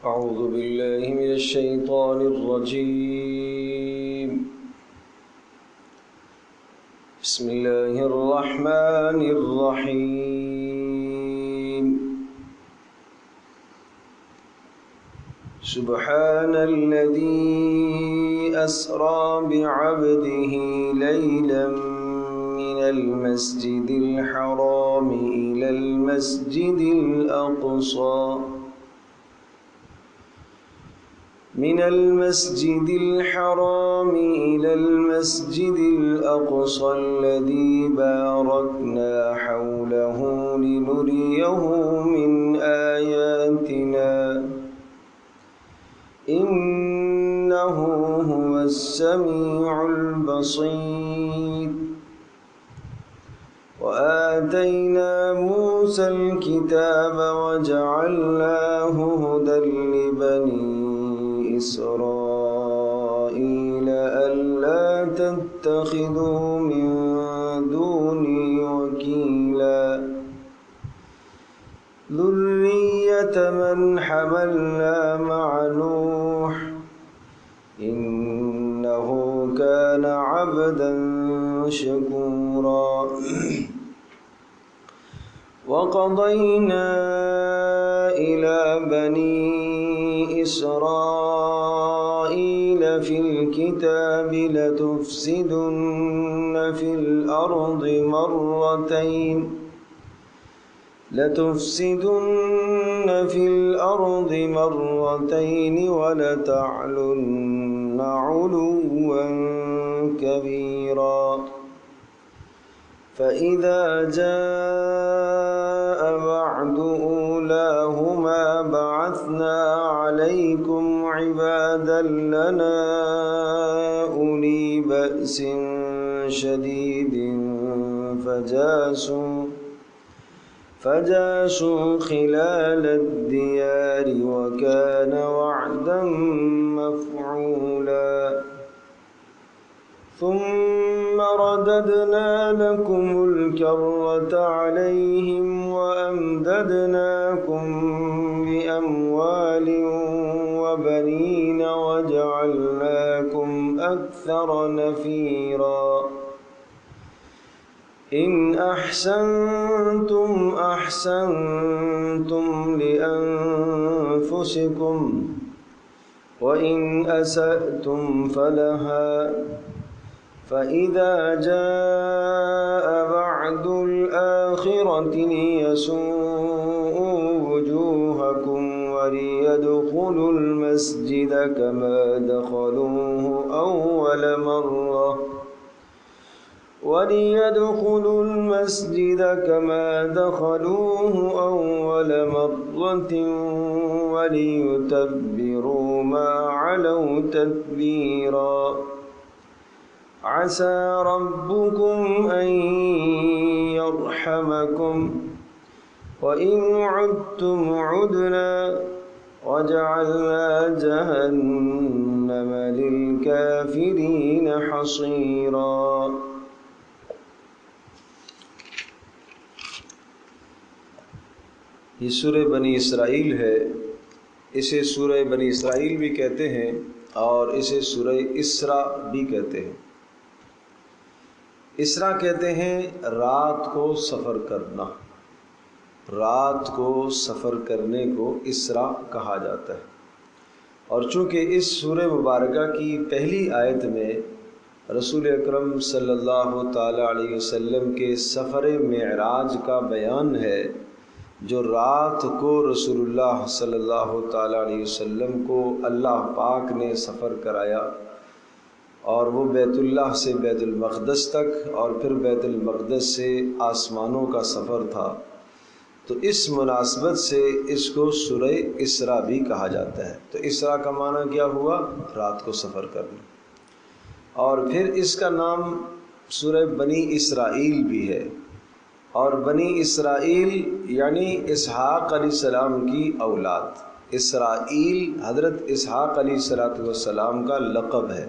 أعوذ بالله من الشيطان الرجيم. بسم الله الرحمن الرحيم. سبحان الذي أسرى بعبده ليلا من المسجد الحرام إلى المسجد الأقصى الذي باركنا حوله لنريه من آياتنا إنه هو السميع البصير. وآتينا موسى الكتاب وجعلناه هدى لبني إسرائيل ألا تتخذوا من دوني وكيلا ذرية من حملنا مع نوح إنه كان عبدا شكورا. وقضينا إلى بني إسرائيل في الكتاب لتفسدن في الأرض مرتين ولتعلن علوا كبيرا. فإذا جاء وعد أولاهما بعثنا عليكم عبادا لنا أولي بأس شديد فجاسوا خلال الديار وكان وعدا مفعولا. ثم رددنا لكم الكرة عليهم وأمددناكم بأموال وبنين وجعلناكم أكثر نفيرا. إن أحسنتم أحسنتم لأنفسكم وإن أسأتم فلها. فإذا جاء بعد الآخرة ليسوءوا وجوهكم وليدخلوا المسجد كما دخلوه أول مرة وليتبروا ما علوا تتبيرا. عسى ربكم أن يرحمكم وإن عدتم عدنا وجعلنا جهنم للكافرين حصيرا. یہ سورہ بنی اسرائیل ہے. اسے سورہ بنی اسرائیل بھی کہتے ہیں اور اسے سورہ اسراء بھی کہتے ہیں. اسراء کہتے ہیں رات کو سفر کرنا. رات کو سفر کرنے کو اسراء کہا جاتا ہے. اور چونکہ اس سورہ مبارکہ کی پہلی آیت میں رسول اکرم صلی اللہ تعالی علیہ وسلم کے سفر معراج کا بیان ہے، جو رات کو رسول اللہ صلی اللہ تعالی علیہ وسلم کو اللہ پاک نے سفر کرایا، اور وہ بیت اللہ سے بیت المقدس تک اور پھر بیت المقدس سے آسمانوں کا سفر تھا. تو اس مناسبت سے اس کو سورہ اسراء بھی کہا جاتا ہے. تو اسراء کا معنی کیا ہوا؟ رات کو سفر کرنا. اور پھر اس کا نام سورہ بنی اسرائیل بھی ہے. اور بنی اسرائیل یعنی اسحاق علیہ السلام کی اولاد. اسرائیل حضرت اسحاق علیہ السلام کا لقب ہے.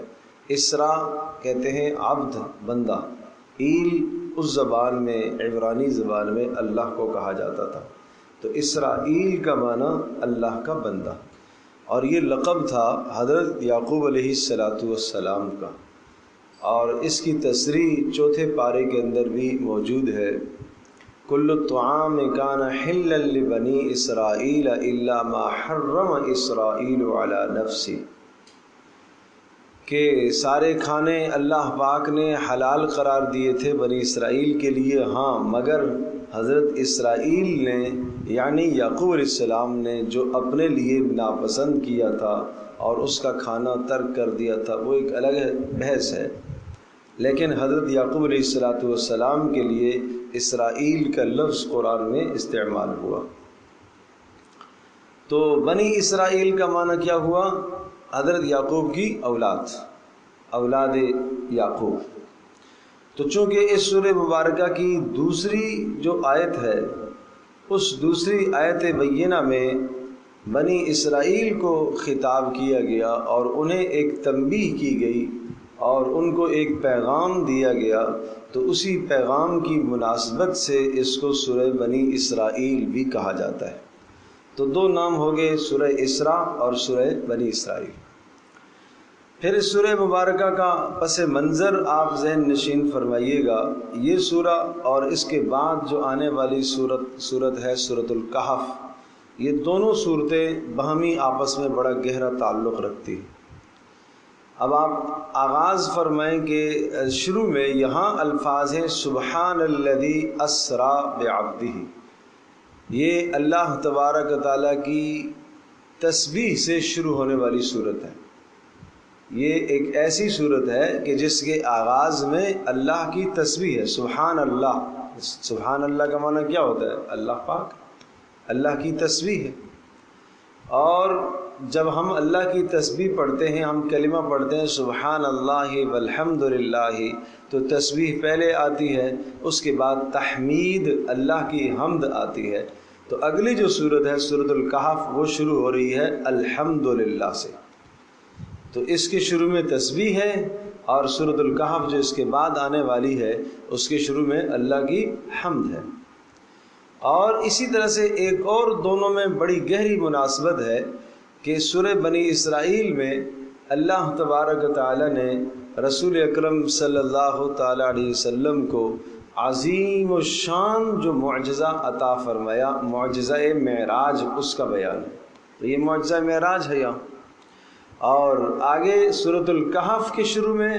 اسراء کہتے ہیں عبد، بندہ. ایل اس زبان میں، عبرانی زبان میں اللہ کو کہا جاتا تھا. تو اسرائیل کا معنی اللہ کا بندہ. اور یہ لقب تھا حضرت یعقوب علیہ السلام کا، اور اس کی تصریح چوتھے پارے کے اندر بھی موجود ہے، کل الطعام کان حلا لبنی اسرائیل الا ما حرم اسرائیل علی نفسی، کہ سارے کھانے اللہ پاک نے حلال قرار دیے تھے بنی اسرائیل کے لیے، ہاں مگر حضرت اسرائیل نے یعنی یعقوب علیہ السلام نے جو اپنے لیے ناپسند کیا تھا اور اس کا کھانا ترک کر دیا تھا وہ ایک الگ بحث ہے، لیکن حضرت یعقوب علیہ السلام کے لیے اسرائیل کا لفظ قرآن میں استعمال ہوا۔ تو بنی اسرائیل کا معنی کیا ہوا؟ حضرت یعقوب کی اولاد یعقوب۔ تو چونکہ اس سورہ مبارکہ کی دوسری جو آیت ہے، اس دوسری آیت بینہ میں بنی اسرائیل کو خطاب کیا گیا اور انہیں ایک تنبیہ کی گئی اور ان کو ایک پیغام دیا گیا، تو اسی پیغام کی مناسبت سے اس کو سورہ بنی اسرائیل بھی کہا جاتا ہے۔ تو دو نام ہو گئے، سورہ اسراء اور سورہ بنی اسرائیل۔ پھر اس سورہ مبارکہ کا پس منظر آپ ذہن نشین فرمائیے گا، یہ سورہ اور اس کے بعد جو آنے والی سورت ہے سورۃ الکہف، یہ دونوں صورتیں باہمی آپس میں بڑا گہرا تعلق رکھتی ہیں۔ اب آپ آغاز فرمائیں کہ شروع میں یہاں الفاظ ہیں سبحان الذی اسریٰ بعبدہ، یہ اللہ تبارک و تعالیٰ کی تسبیح سے شروع ہونے والی صورت ہے۔ یہ ایک ایسی صورت ہے کہ جس کے آغاز میں اللہ کی تسبیح ہے، سبحان اللہ۔ سبحان اللہ کا معنی کیا ہوتا ہے؟ اللہ پاک، اللہ کی تسبیح ہے۔ اور جب ہم اللہ کی تسبیح پڑھتے ہیں، ہم کلمہ پڑھتے ہیں سبحان اللہ والحمد للہ، تو تسبیح پہلے آتی ہے، اس کے بعد تحمید اللہ کی حمد آتی ہے۔ تو اگلی جو صورت ہے سورۃ الکہف، وہ شروع ہو رہی ہے الحمد للہ سے، تو اس کے شروع میں تسبیح ہے، اور سورۃ الکہف جو اس کے بعد آنے والی ہے اس کے شروع میں اللہ کی حمد ہے۔ اور اسی طرح سے ایک اور دونوں میں بڑی گہری مناسبت ہے کہ سورہ بنی اسرائیل میں اللہ تبارک و تعالی نے رسول اکرم صلی اللہ تعالی علیہ وسلم کو عظیم الشان جو معجزہ عطا فرمایا، معجزہ معراج، اس کا بیان ہے۔ تو یہ معجزہ معراج ہے یہاں، اور آگے سورۃ الکہف کے شروع میں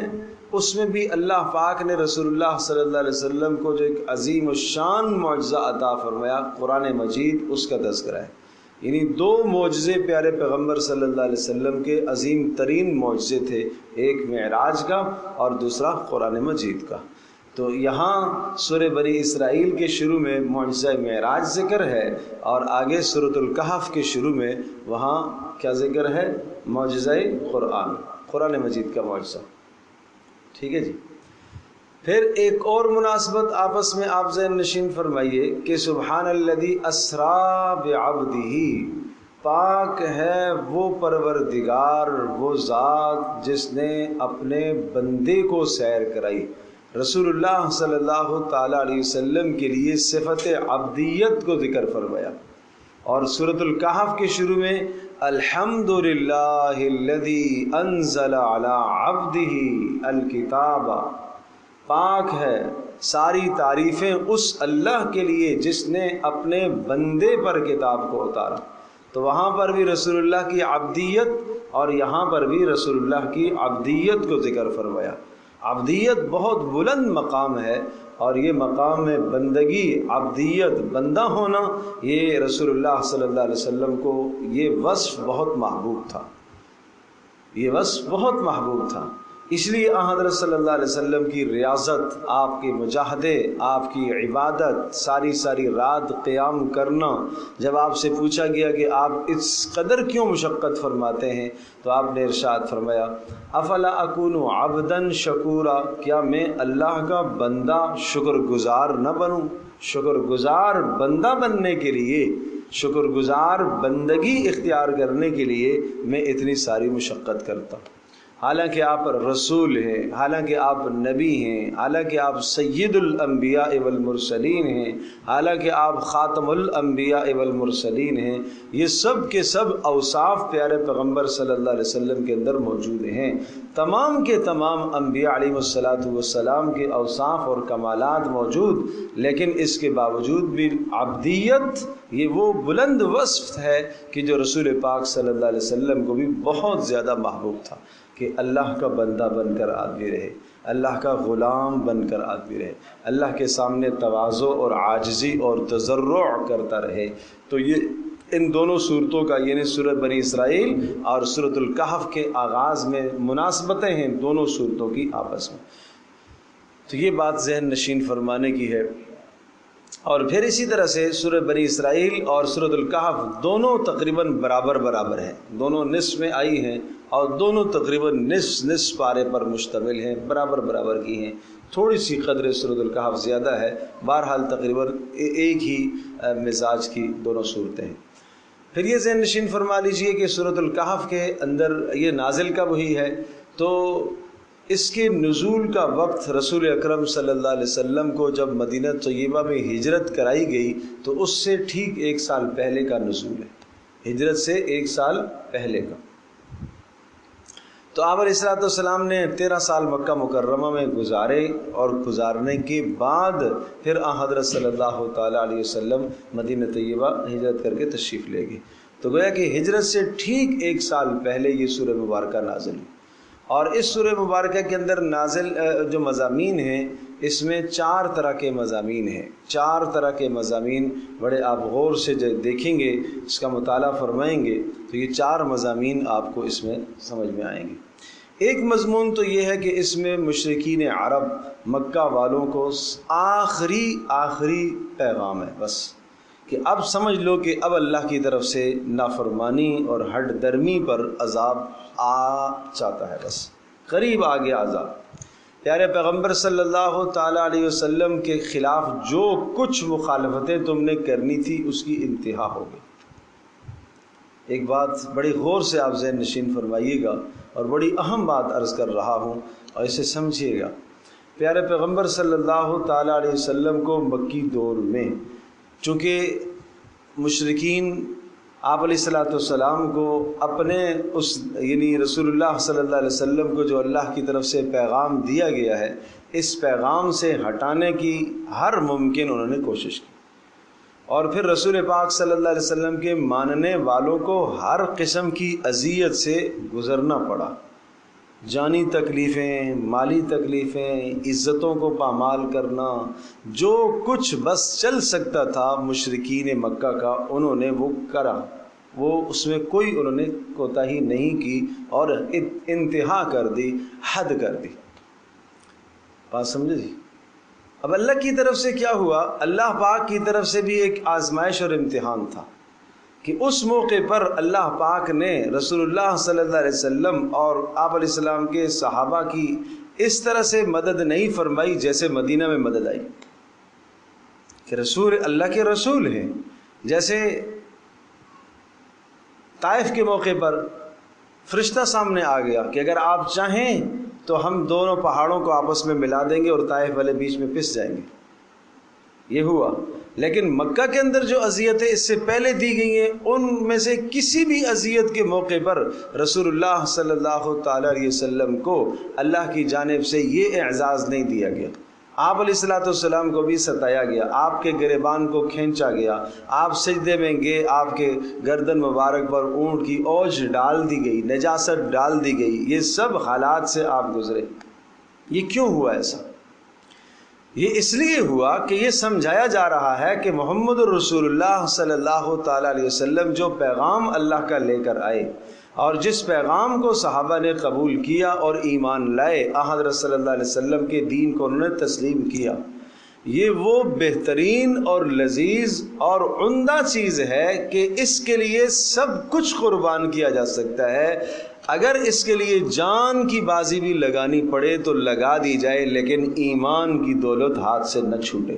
اس میں بھی اللہ پاک نے رسول اللہ صلی اللہ علیہ وسلم کو جو ایک عظیم الشان معجزہ عطا فرمایا، قرآن مجید، اس کا تذکرہ ہے۔ یعنی دو معجزے پیارے پیغمبر صلی اللہ علیہ وسلم کے عظیم ترین معجزے تھے، ایک معراج کا اور دوسرا قرآن مجید کا۔ تو یہاں سورہ بنی اسرائیل کے شروع میں معجزہ معراج ذکر ہے، اور آگے سورۃ الکہف کے شروع میں وہاں کیا ذکر ہے؟ معجزہ قرآن مجید کا معجزہ۔ ٹھیک ہے جی۔ پھر ایک اور مناسبت آپس میں آپ ذہن نشین فرمائیے کہ سبحان الذی اسریٰ بعبدہ، پاک ہے وہ پروردگار، وہ ذات جس نے اپنے بندے کو سیر کرائی۔ رسول اللہ صلی اللہ تعالی علیہ وسلم کے لیے صفت عبدیت کو ذکر فرمایا، اور سورۃ الکہف کے شروع میں الحمد للہ الذی انزل علی عبدہ الکتاب، پاک ہے، ساری تعریفیں اس اللہ کے لیے جس نے اپنے بندے پر کتاب کو اتارا۔ تو وہاں پر بھی رسول اللہ کی عبدیت اور یہاں پر بھی رسول اللہ کی عبدیت کو ذکر فرمایا۔ عبدیت بہت بلند مقام ہے، اور یہ مقام میں بندگی، عبدیت، بندہ ہونا، یہ رسول اللہ صلی اللہ علیہ وسلم کو یہ وصف بہت محبوب تھا، یہ وصف بہت محبوب تھا۔ اس لیے حضرت صلی اللہ علیہ وسلم کی ریاضت، آپ کے مجاہدے، آپ کی عبادت، ساری رات قیام کرنا، جب آپ سے پوچھا گیا کہ آپ اس قدر کیوں مشقت فرماتے ہیں، تو آپ نے ارشاد فرمایا افلا اکون عبدا شکورا، کیا میں اللہ کا بندہ شکر گزار نہ بنوں؟ شکر گزار بندہ بننے کے لیے، شکر گزار بندگی اختیار کرنے کے لیے میں اتنی ساری مشقت کرتا ہوں۔ حالانکہ آپ رسول ہیں، حالانکہ آپ نبی ہیں، حالانکہ آپ سید الانبیاء والمرسلین ہیں، حالانکہ آپ خاتم الانبیاء والمرسلین ہیں، یہ سب کے سب اوصاف پیارے پیغمبر صلی اللہ علیہ وسلم کے اندر موجود ہیں۔ تمام کے تمام انبیاء علیہ السلام کے اوصاف اور کمالات موجود، لیکن اس کے باوجود بھی عبدیت یہ وہ بلند وصف ہے کہ جو رسول پاک صلی اللہ علیہ وسلم کو بھی بہت زیادہ محبوب تھا، کہ اللہ کا بندہ بن کر آدمی رہے، اللہ کا غلام بن کر آدمی رہے، اللہ کے سامنے تواضع اور عاجزی اور تضرع کرتا رہے۔ تو یہ ان دونوں صورتوں کا یعنی سورۃ بنی اسرائیل اور سورۃ الکہف کے آغاز میں مناسبتیں ہیں دونوں صورتوں کی آپس میں، تو یہ بات ذہن نشین فرمانے کی ہے۔ اور پھر اسی طرح سے سورۃ بنی اسرائیل اور سورۃ الکہف دونوں تقریباً برابر ہیں، دونوں نصف میں آئی ہیں اور دونوں تقریباً نصف پارے پر مشتمل ہیں، برابر کی ہیں، تھوڑی سی قدر سورۃ الکہف زیادہ ہے، بہرحال تقریباً ایک ہی مزاج کی دونوں صورتیں ہیں۔ پھر یہ ذہن نشین فرما لیجئے کہ سورۃ الکہف کے اندر یہ نازل کب ہوئی ہے، تو اس کے نزول کا وقت رسول اکرم صلی اللہ علیہ وسلم کو جب مدینہ طیبہ میں ہجرت کرائی گئی تو اس سے ٹھیک 1 سال پہلے کا نزول ہے، ہجرت سے 1 سال پہلے کا۔ تو آپ علیہ السلام نے 13 سال مکہ مکرمہ میں گزارے، اور گزارنے کے بعد پھر حضرت صلی اللہ تعالیٰ علیہ وسلم مدینہ طیبہ ہجرت کر کے تشریف لے گئے، تو گویا کہ ہجرت سے ٹھیک 1 سال پہلے یہ سورہ مبارکہ نازل ہوئی۔ اور اس سورہ مبارکہ کے اندر نازل جو مضامین ہیں، اس میں 4 طرح کے مضامین ہیں، 4 طرح کے مضامین بڑے آپ غور سے دیکھیں گے، اس کا مطالعہ فرمائیں گے تو یہ 4 مضامین آپ کو اس میں سمجھ میں آئیں گے۔ ایک مضمون تو یہ ہے کہ اس میں مشرکین عرب مکہ والوں کو آخری پیغام ہے، بس کہ اب سمجھ لو کہ اب اللہ کی طرف سے نافرمانی اور ہٹ درمی پر عذاب آ جاتا ہے، بس قریب آ گیا عذاب۔ پیارے پیغمبر صلی اللہ تعالیٰ علیہ وسلم کے خلاف جو کچھ مخالفتیں تم نے کرنی تھی اس کی انتہا ہو گئی۔ ایک بات بڑی غور سے آپ ذہن نشین فرمائیے گا، اور بڑی اہم بات عرض کر رہا ہوں اور اسے سمجھیے گا۔ پیارے پیغمبر صلی اللہ تعالیٰ علیہ وسلم کو مکی دور میں چونکہ مشرکین آپ علیہ السلام کو اپنے اس یعنی رسول اللہ صلی اللہ علیہ وسلم کو جو اللہ کی طرف سے پیغام دیا گیا ہے، اس پیغام سے ہٹانے کی ہر ممکن انہوں نے کوشش کی، اور پھر رسول پاک صلی اللہ علیہ وسلم کے ماننے والوں کو ہر قسم کی اذیت سے گزرنا پڑا، جانی تکلیفیں، مالی تکلیفیں، عزتوں کو پامال کرنا، جو کچھ بس چل سکتا تھا مشرکین مکہ کا انہوں نے وہ کرا، وہ اس میں کوئی انہوں نے کوتاہی نہیں کی اور انتہا کر دی، حد کر دی۔ بات سمجھے جی؟ اب اللہ کی طرف سے کیا ہوا؟ اللہ پاک کی طرف سے بھی ایک آزمائش اور امتحان تھا کہ اس موقع پر اللہ پاک نے رسول اللہ صلی اللہ علیہ وسلم اور آپ علیہ السلام کے صحابہ کی اس طرح سے مدد نہیں فرمائی جیسے مدینہ میں مدد آئی، کہ رسول اللہ کے رسول ہیں۔ جیسے طائف کے موقع پر فرشتہ سامنے آ گیا کہ اگر آپ چاہیں تو ہم دونوں پہاڑوں کو آپس میں ملا دیں گے اور طائف والے بیچ میں پس جائیں گے، یہ ہوا۔ لیکن مکہ کے اندر جو اذیتیں اس سے پہلے دی گئی ہیں، ان میں سے کسی بھی اذیت کے موقع پر رسول اللہ صلی اللہ تعالیٰ علیہ وسلم کو اللہ کی جانب سے یہ اعزاز نہیں دیا گیا۔ آپ علیہ السلام کو بھی ستایا گیا، آپ کے گریبان کو کھینچا گیا، آپ سجدے میں گئے، آپ کے گردن مبارک پر اونٹ کی اوجھ ڈال دی گئی، نجاست ڈال دی گئی، یہ سب حالات سے آپ گزرے۔ یہ کیوں ہوا ایسا؟ یہ اس لیے ہوا کہ یہ سمجھایا جا رہا ہے کہ محمد الرسول اللہ صلی اللہ تعالیٰ علیہ وسلم جو پیغام اللہ کا لے کر آئے اور جس پیغام کو صحابہ نے قبول کیا اور ایمان لائے، حضرت صلی اللہ علیہ وسلم کے دین کو انہوں نے تسلیم کیا، یہ وہ بہترین اور لذیذ اور عمدہ چیز ہے کہ اس کے لیے سب کچھ قربان کیا جا سکتا ہے۔ اگر اس کے لیے جان کی بازی بھی لگانی پڑے تو لگا دی جائے، لیکن ایمان کی دولت ہاتھ سے نہ چھوٹے۔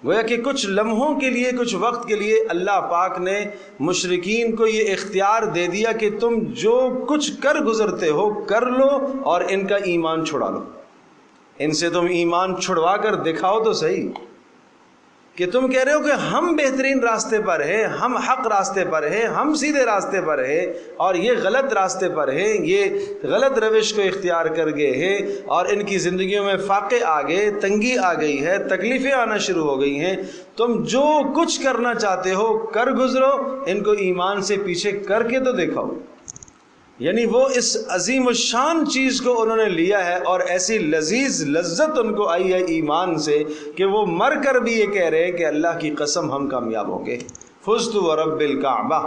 گویا کہ کچھ لمحوں کے لیے، کچھ وقت کے لیے اللہ پاک نے مشرکین کو یہ اختیار دے دیا کہ تم جو کچھ کر گزرتے ہو کر لو اور ان کا ایمان چھڑا لو. ان سے تم ایمان چھڑوا کر دکھاؤ تو صحیح کہ تم کہہ رہے ہو کہ ہم بہترین راستے پر ہیں، ہم حق راستے پر ہیں، ہم سیدھے راستے پر ہیں، اور یہ غلط راستے پر ہیں، یہ غلط روش کو اختیار کر گئے ہیں، اور ان کی زندگیوں میں فاقے آ گئے، تنگی آ گئی ہے، تکلیفیں آنا شروع ہو گئی ہیں. تم جو کچھ کرنا چاہتے ہو کر گزرو، ان کو ایمان سے پیچھے کر کے تو دکھاؤ. یعنی وہ اس عظیم الشان چیز کو انہوں نے لیا ہے، اور ایسی لذیذ لذت ان کو آئی ہے ایمان سے کہ وہ مر کر بھی یہ کہہ رہے ہیں کہ اللہ کی قسم ہم کامیاب ہو گئے. فزت ورب الکعبہ،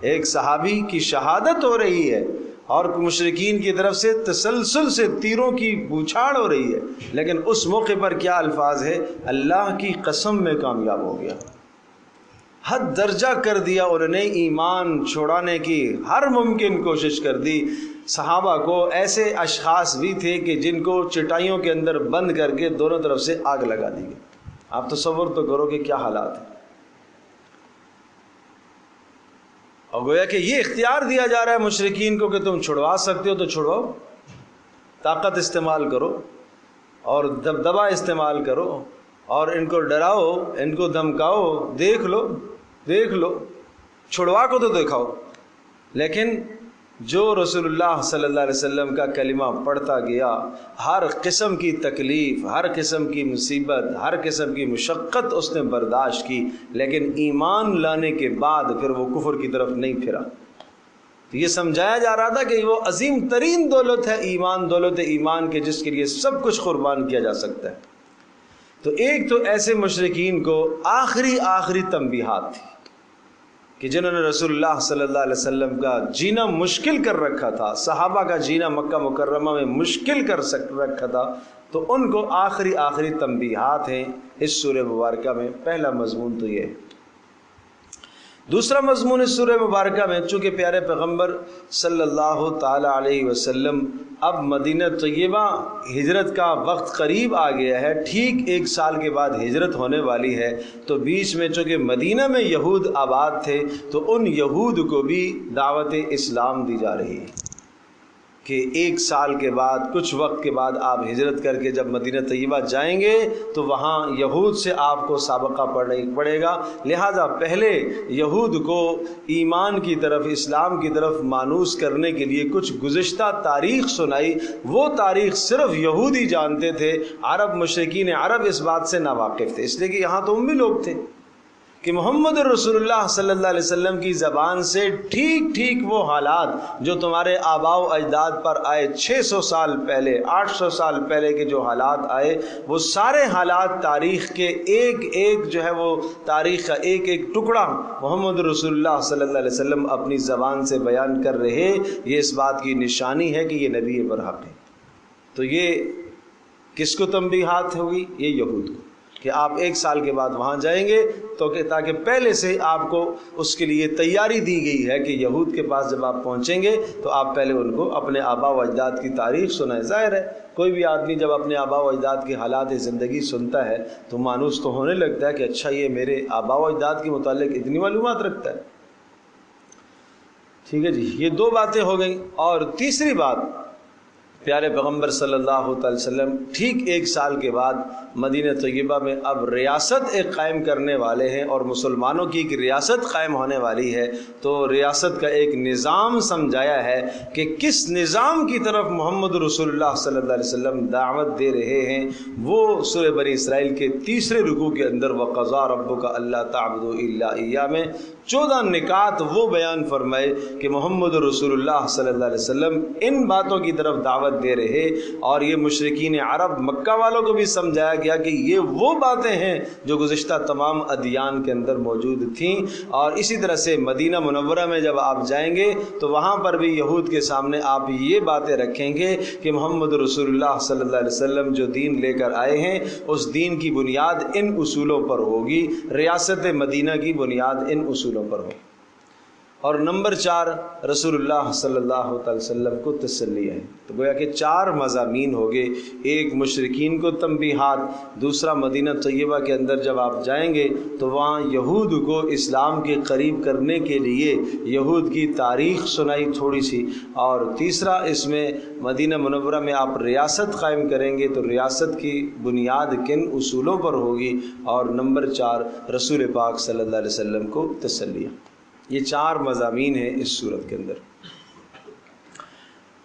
ایک صحابی کی شہادت ہو رہی ہے اور مشرکین کی طرف سے تسلسل سے تیروں کی بوچھاڑ ہو رہی ہے، لیکن اس موقع پر کیا الفاظ ہے؟ اللہ کی قسم میں کامیاب ہو گیا. حد درجہ کر دیا انہوں نے، ایمان چھوڑانے کی ہر ممکن کوشش کر دی. صحابہ کو ایسے اشخاص بھی تھے کہ جن کو چٹائیوں کے اندر بند کر کے دونوں طرف سے آگ لگا دی گئی. آپ تصور تو کرو کہ کیا حالات ہیں. اور گویا کہ یہ اختیار دیا جا رہا ہے مشرکین کو کہ تم چھڑوا سکتے ہو تو چھڑواؤ، طاقت استعمال کرو اور دبدبا استعمال کرو اور ان کو ڈراؤ، ان کو دھمکاؤ، دیکھ لو چھڑوا کو تو دکھاؤ. لیکن جو رسول اللہ صلی اللہ علیہ وسلم کا کلمہ پڑھتا گیا، ہر قسم کی تکلیف، ہر قسم کی مصیبت، ہر قسم کی مشقت اس نے برداشت کی، لیکن ایمان لانے کے بعد پھر وہ کفر کی طرف نہیں پھرا. تو یہ سمجھایا جا رہا تھا کہ وہ عظیم ترین دولت ہے ایمان، دولت ایمان کے جس کے لیے سب کچھ قربان کیا جا سکتا ہے. تو ایک تو ایسے مشرکین کو آخری تنبیہات تھی کہ جنہوں نے رسول اللہ صلی اللہ علیہ وسلم کا جینا مشکل کر رکھا تھا، صحابہ کا جینا مکہ مکرمہ میں مشکل کر رکھا تھا، تو ان کو آخری تنبیہات ہیں اس سورہ مبارکہ میں. پہلا مضمون تو یہ ہے. دوسرا مضمون اس سورہ مبارکہ میں، چونکہ پیارے پیغمبر صلی اللہ تعالی علیہ وسلم اب مدینہ طیبہ ہجرت کا وقت قریب آ گیا ہے، ٹھیک 1 سال کے بعد ہجرت ہونے والی ہے، تو بیچ میں چونکہ مدینہ میں یہود آباد تھے تو ان یہود کو بھی دعوت اسلام دی جا رہی ہے کہ 1 سال کے بعد، کچھ وقت کے بعد آپ ہجرت کر کے جب مدینہ طیبہ جائیں گے تو وہاں یہود سے آپ کو سابقہ پڑے گا. لہذا پہلے یہود کو ایمان کی طرف، اسلام کی طرف مانوس کرنے کے لیے کچھ گزشتہ تاریخ سنائی. وہ تاریخ صرف یہودی جانتے تھے، عرب، مشرکین عرب اس بات سے ناواقف تھے، اس لیے کہ یہاں تو امی لوگ تھے کہ محمد رسول اللہ صلی اللہ علیہ وسلم کی زبان سے ٹھیک وہ حالات جو تمہارے آباء و اجداد پر آئے 600 سال پہلے، 800 سال پہلے کے جو حالات آئے، وہ سارے حالات تاریخ کے ایک جو ہے وہ تاریخ کا ایک ٹکڑا محمد رسول اللہ صلی اللہ علیہ وسلم اپنی زبان سے بیان کر رہے. یہ اس بات کی نشانی ہے کہ یہ نبی برحق ہے. تو یہ کس کو تنبیہات ہوگی؟ یہ یہود کو، کہ آپ 1 سال کے بعد وہاں جائیں گے تو کہ تاکہ پہلے سے آپ کو اس کے لیے تیاری دی گئی ہے کہ یہود کے پاس جب آپ پہنچیں گے تو آپ پہلے ان کو اپنے آباء و اجداد کی تاریخ سنائیں. ظاہر ہے کوئی بھی آدمی جب اپنے آباء و اجداد کے حالات زندگی سنتا ہے تو مانوس تو ہونے لگتا ہے کہ اچھا یہ میرے آباء و اجداد کے متعلق اتنی معلومات رکھتا ہے. ٹھیک ہے جی، یہ 2 باتیں ہو گئیں. اور تیسری بات، پیارے پیغمبر صلی اللہ علیہ وسلم ٹھیک 1 سال کے بعد مدینہ طیبہ میں اب ریاست ایک قائم کرنے والے ہیں، اور مسلمانوں کی ایک ریاست قائم ہونے والی ہے. تو ریاست کا ایک نظام سمجھایا ہے کہ کس نظام کی طرف محمد رسول اللہ صلی اللہ علیہ وسلم دعوت دے رہے ہیں. وہ سورہ بنی اسرائیل کے 3 رکوع کے اندر وَقَضَىٰ رَبُّكَ أَلَّا تَعْبُدُوا إِلَّا إِيَّاهُ میں 14 نکات وہ بیان فرمائے کہ محمد رسول اللہ صلی اللہ علیہ وسلم ان باتوں کی طرف دعوت دے رہے. اور یہ مشرکین عرب، مکہ والوں کو بھی سمجھایا گیا کہ یہ وہ باتیں ہیں جو گزشتہ تمام ادیان کے اندر موجود تھیں. اور اسی طرح سے مدینہ منورہ میں جب آپ جائیں گے تو وہاں پر بھی یہود کے سامنے آپ یہ باتیں رکھیں گے کہ محمد رسول اللہ صلی اللہ علیہ وسلم جو دین لے کر آئے ہیں اس دین کی بنیاد ان اصولوں پر ہوگی، ریاست مدینہ کی بنیاد ان اصولوں پر ہو. اور نمبر 4 رسول اللہ صلی اللہ علیہ وسلم کو تسلی ہے۔ تو گویا کہ 4 مضامین ہو گئے، ایک مشرکین کو تنبیہات، دوسرا مدینہ طیبہ کے اندر جب آپ جائیں گے تو وہاں یہود کو اسلام کے قریب کرنے کے لیے یہود کی تاریخ سنائی تھوڑی سی، اور تیسرا اس میں مدینہ منورہ میں آپ ریاست قائم کریں گے تو ریاست کی بنیاد کن اصولوں پر ہوگی، اور نمبر 4 رسول پاک صلی اللہ علیہ وسلم کو تسلی۔ یہ 4 مضامین ہیں اس صورت کے اندر۔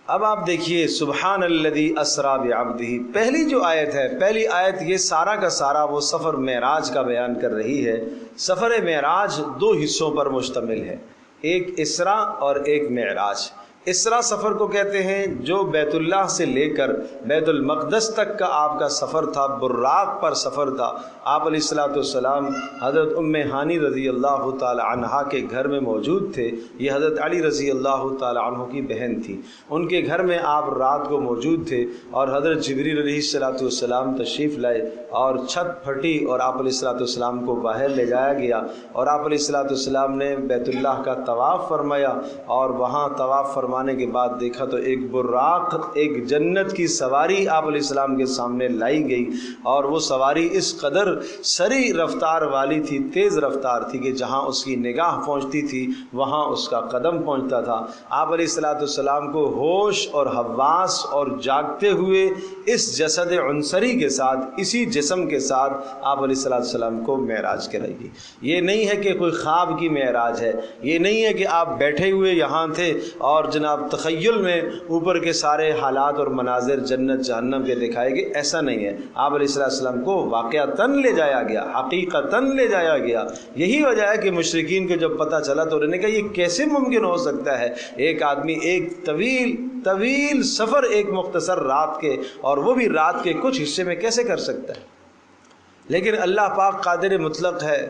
اب آپ دیکھیے سبحان الذی اسریٰ بعبدہ، پہلی جو آیت ہے، پہلی آیت یہ سارا کا سارا وہ سفر معراج کا بیان کر رہی ہے۔ سفر معراج 2 حصوں پر مشتمل ہے، ایک اسراء اور ایک معراج۔ اسراء سفر کو کہتے ہیں جو بیت اللہ سے لے کر بیت المقدس تک کا آپ کا سفر تھا، براق پر سفر تھا۔ آپ علیہ الصلوۃ والسلام حضرت ام ہانی رضی اللہ تعالی عنہا کے گھر میں موجود تھے۔ یہ حضرت علی رضی اللہ تعالی عنہ کی بہن تھی، ان کے گھر میں آپ رات کو موجود تھے، اور حضرت جبریل علیہ الصلوۃ والسلام تشریف لائے اور چھت پھٹی اور آپ علیہ الصلوۃ والسلام کو باہر لے جایا گیا، اور آپ علیہ الصلوۃ والسلام نے بیت اللہ کا طواف فرمایا، اور وہاں طواف فرمانے کے بعد دیکھا تو ایک براق، ایک جنت کی سواری آپ علیہ السلام کے سامنے لائی گئی، اور وہ سواری اس قدر سری رفتار والی تھی، تیز رفتار تھی کہ جہاں اس کی نگاہ پہنچتی تھی وہاں اس کا قدم پہنچتا تھا۔ آپ علیہ الصلوۃ والسلام کو ہوش اور حواس اور جاگتے ہوئے اس جسد عنصری کے ساتھ، اسی جسم کے ساتھ آپ علیہ الصلوۃ والسلام کو معراج کرائی گئی۔ یہ نہیں ہے کہ کوئی خواب کی معراج ہے، یہ نہیں ہے کہ آپ بیٹھے ہوئے یہاں تھے اور جناب تخیل میں اوپر کے سارے حالات اور مناظر جنت جہنم کے دکھائے گئے، ایسا نہیں ہے۔ آپ علیہ السلام کو واقعتاً لے جایا گیا، حقیقتاً لے جایا گیا۔ یہی وجہ ہے کہ مشرکین کو جب پتہ چلا تو انہوں نے کہا یہ کیسے ممکن ہو سکتا ہے، ایک آدمی ایک طویل سفر ایک مختصر رات کے، اور وہ بھی رات کے کچھ حصے میں کیسے کر سکتا ہے؟ لیکن اللہ پاک قادر مطلق ہے،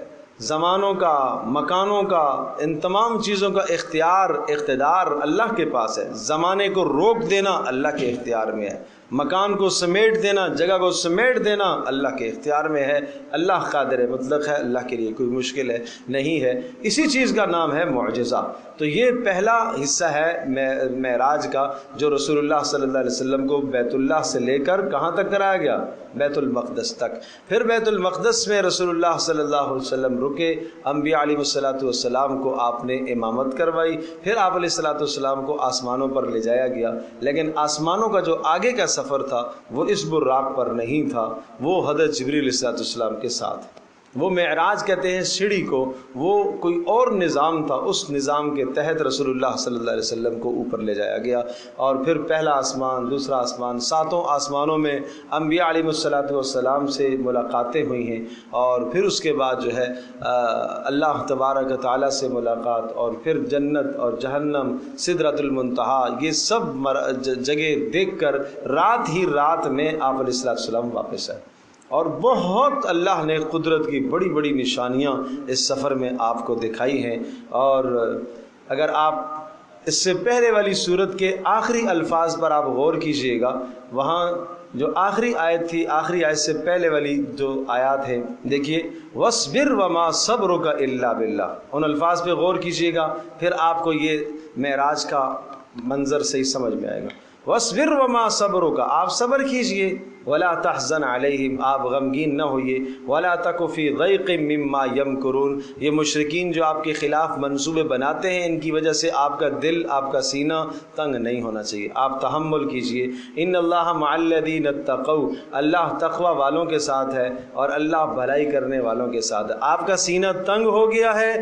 زمانوں کا، مکانوں کا، ان تمام چیزوں کا اقتدار اللہ کے پاس ہے۔ زمانے کو روک دینا اللہ کے اختیار میں ہے، مکان کو سمیٹ دینا، جگہ کو سمیٹ دینا اللہ کے اختیار میں ہے۔ اللہ قادر مطلق ہے، اللہ کے لیے کوئی مشکل ہے نہیں ہے۔ اسی چیز کا نام ہے معجزہ۔ تو یہ پہلا حصہ ہے معراج کا، جو رسول اللہ صلی اللہ علیہ وسلم کو بیت اللہ سے لے کر کہاں تک کرایا گیا؟ بیت المقدس تک۔ پھر بیت المقدس میں رسول اللہ صلی اللہ علیہ وسلم رکے، انبیاء علیہ الصلوۃ والسلام کو آپ نے امامت کروائی، پھر آپ علیہ الصلوۃ والسلام کو آسمانوں پر لے جایا گیا۔ لیکن آسمانوں کا جو آگے کا سفر تھا وہ اس براق پر نہیں تھا، وہ حضرت جبریل علیہ الصلوۃ والسلام کے ساتھ۔ وہ معراج کہتے ہیں سیڑھی کو، وہ کوئی اور نظام تھا، اس نظام کے تحت رسول اللہ صلی اللہ علیہ وسلم کو اوپر لے جایا گیا، اور پھر پہلا آسمان، دوسرا آسمان، 7 آسمانوں میں انبیاء علیہ الصلوۃ والسلام سے ملاقاتیں ہوئی ہیں، اور پھر اس کے بعد جو ہے اللہ تبارک و تعالیٰ سے ملاقات، اور پھر جنت اور جہنم، سدرۃ المنتہی، یہ سب جگہ دیکھ کر رات ہی رات میں آپ علیہ الصلوۃ والسلام واپس آئے۔ اور بہت اللہ نے قدرت کی بڑی بڑی نشانیاں اس سفر میں آپ کو دکھائی ہیں۔ اور اگر آپ اس سے پہلے والی صورت کے آخری الفاظ پر آپ غور کیجئے گا، وہاں جو آخری آیت تھی، آخری آیت سے پہلے والی جو آیات ہیں، دیکھیے وَاصْبِرْ وَمَا صَبْرُكَ إِلَّا بِاللَّهِ، ان الفاظ پہ غور کیجئے گا، پھر آپ کو یہ معراج کا منظر صحیح سمجھ میں آئے گا۔ وَاصْبِرْ وَمَا صَبْرُكَ، آپ صبر کیجئے، وَلَا تَحْزَنْ عَلَيْهِمْ، آپ غمگین نہ ہوئیے، وَلَا تَكُ فِي ضَيْقٍ مِّمَّا يَمْكُرُونَ، یہ مشرکین جو آپ کے خلاف منصوبے بناتے ہیں، ان کی وجہ سے آپ کا دل، آپ کا سینہ تنگ نہیں ہونا چاہیے، آپ تحمل کیجئے۔ إِنَّ اللَّهَ مَعَ الَّذِينَ اتَّقَوْا، اللہ تقوی والوں کے ساتھ ہے، اور اللہ بھلائی کرنے والوں کے ساتھ ہے۔ آپ کا سینہ تنگ ہو گیا ہے،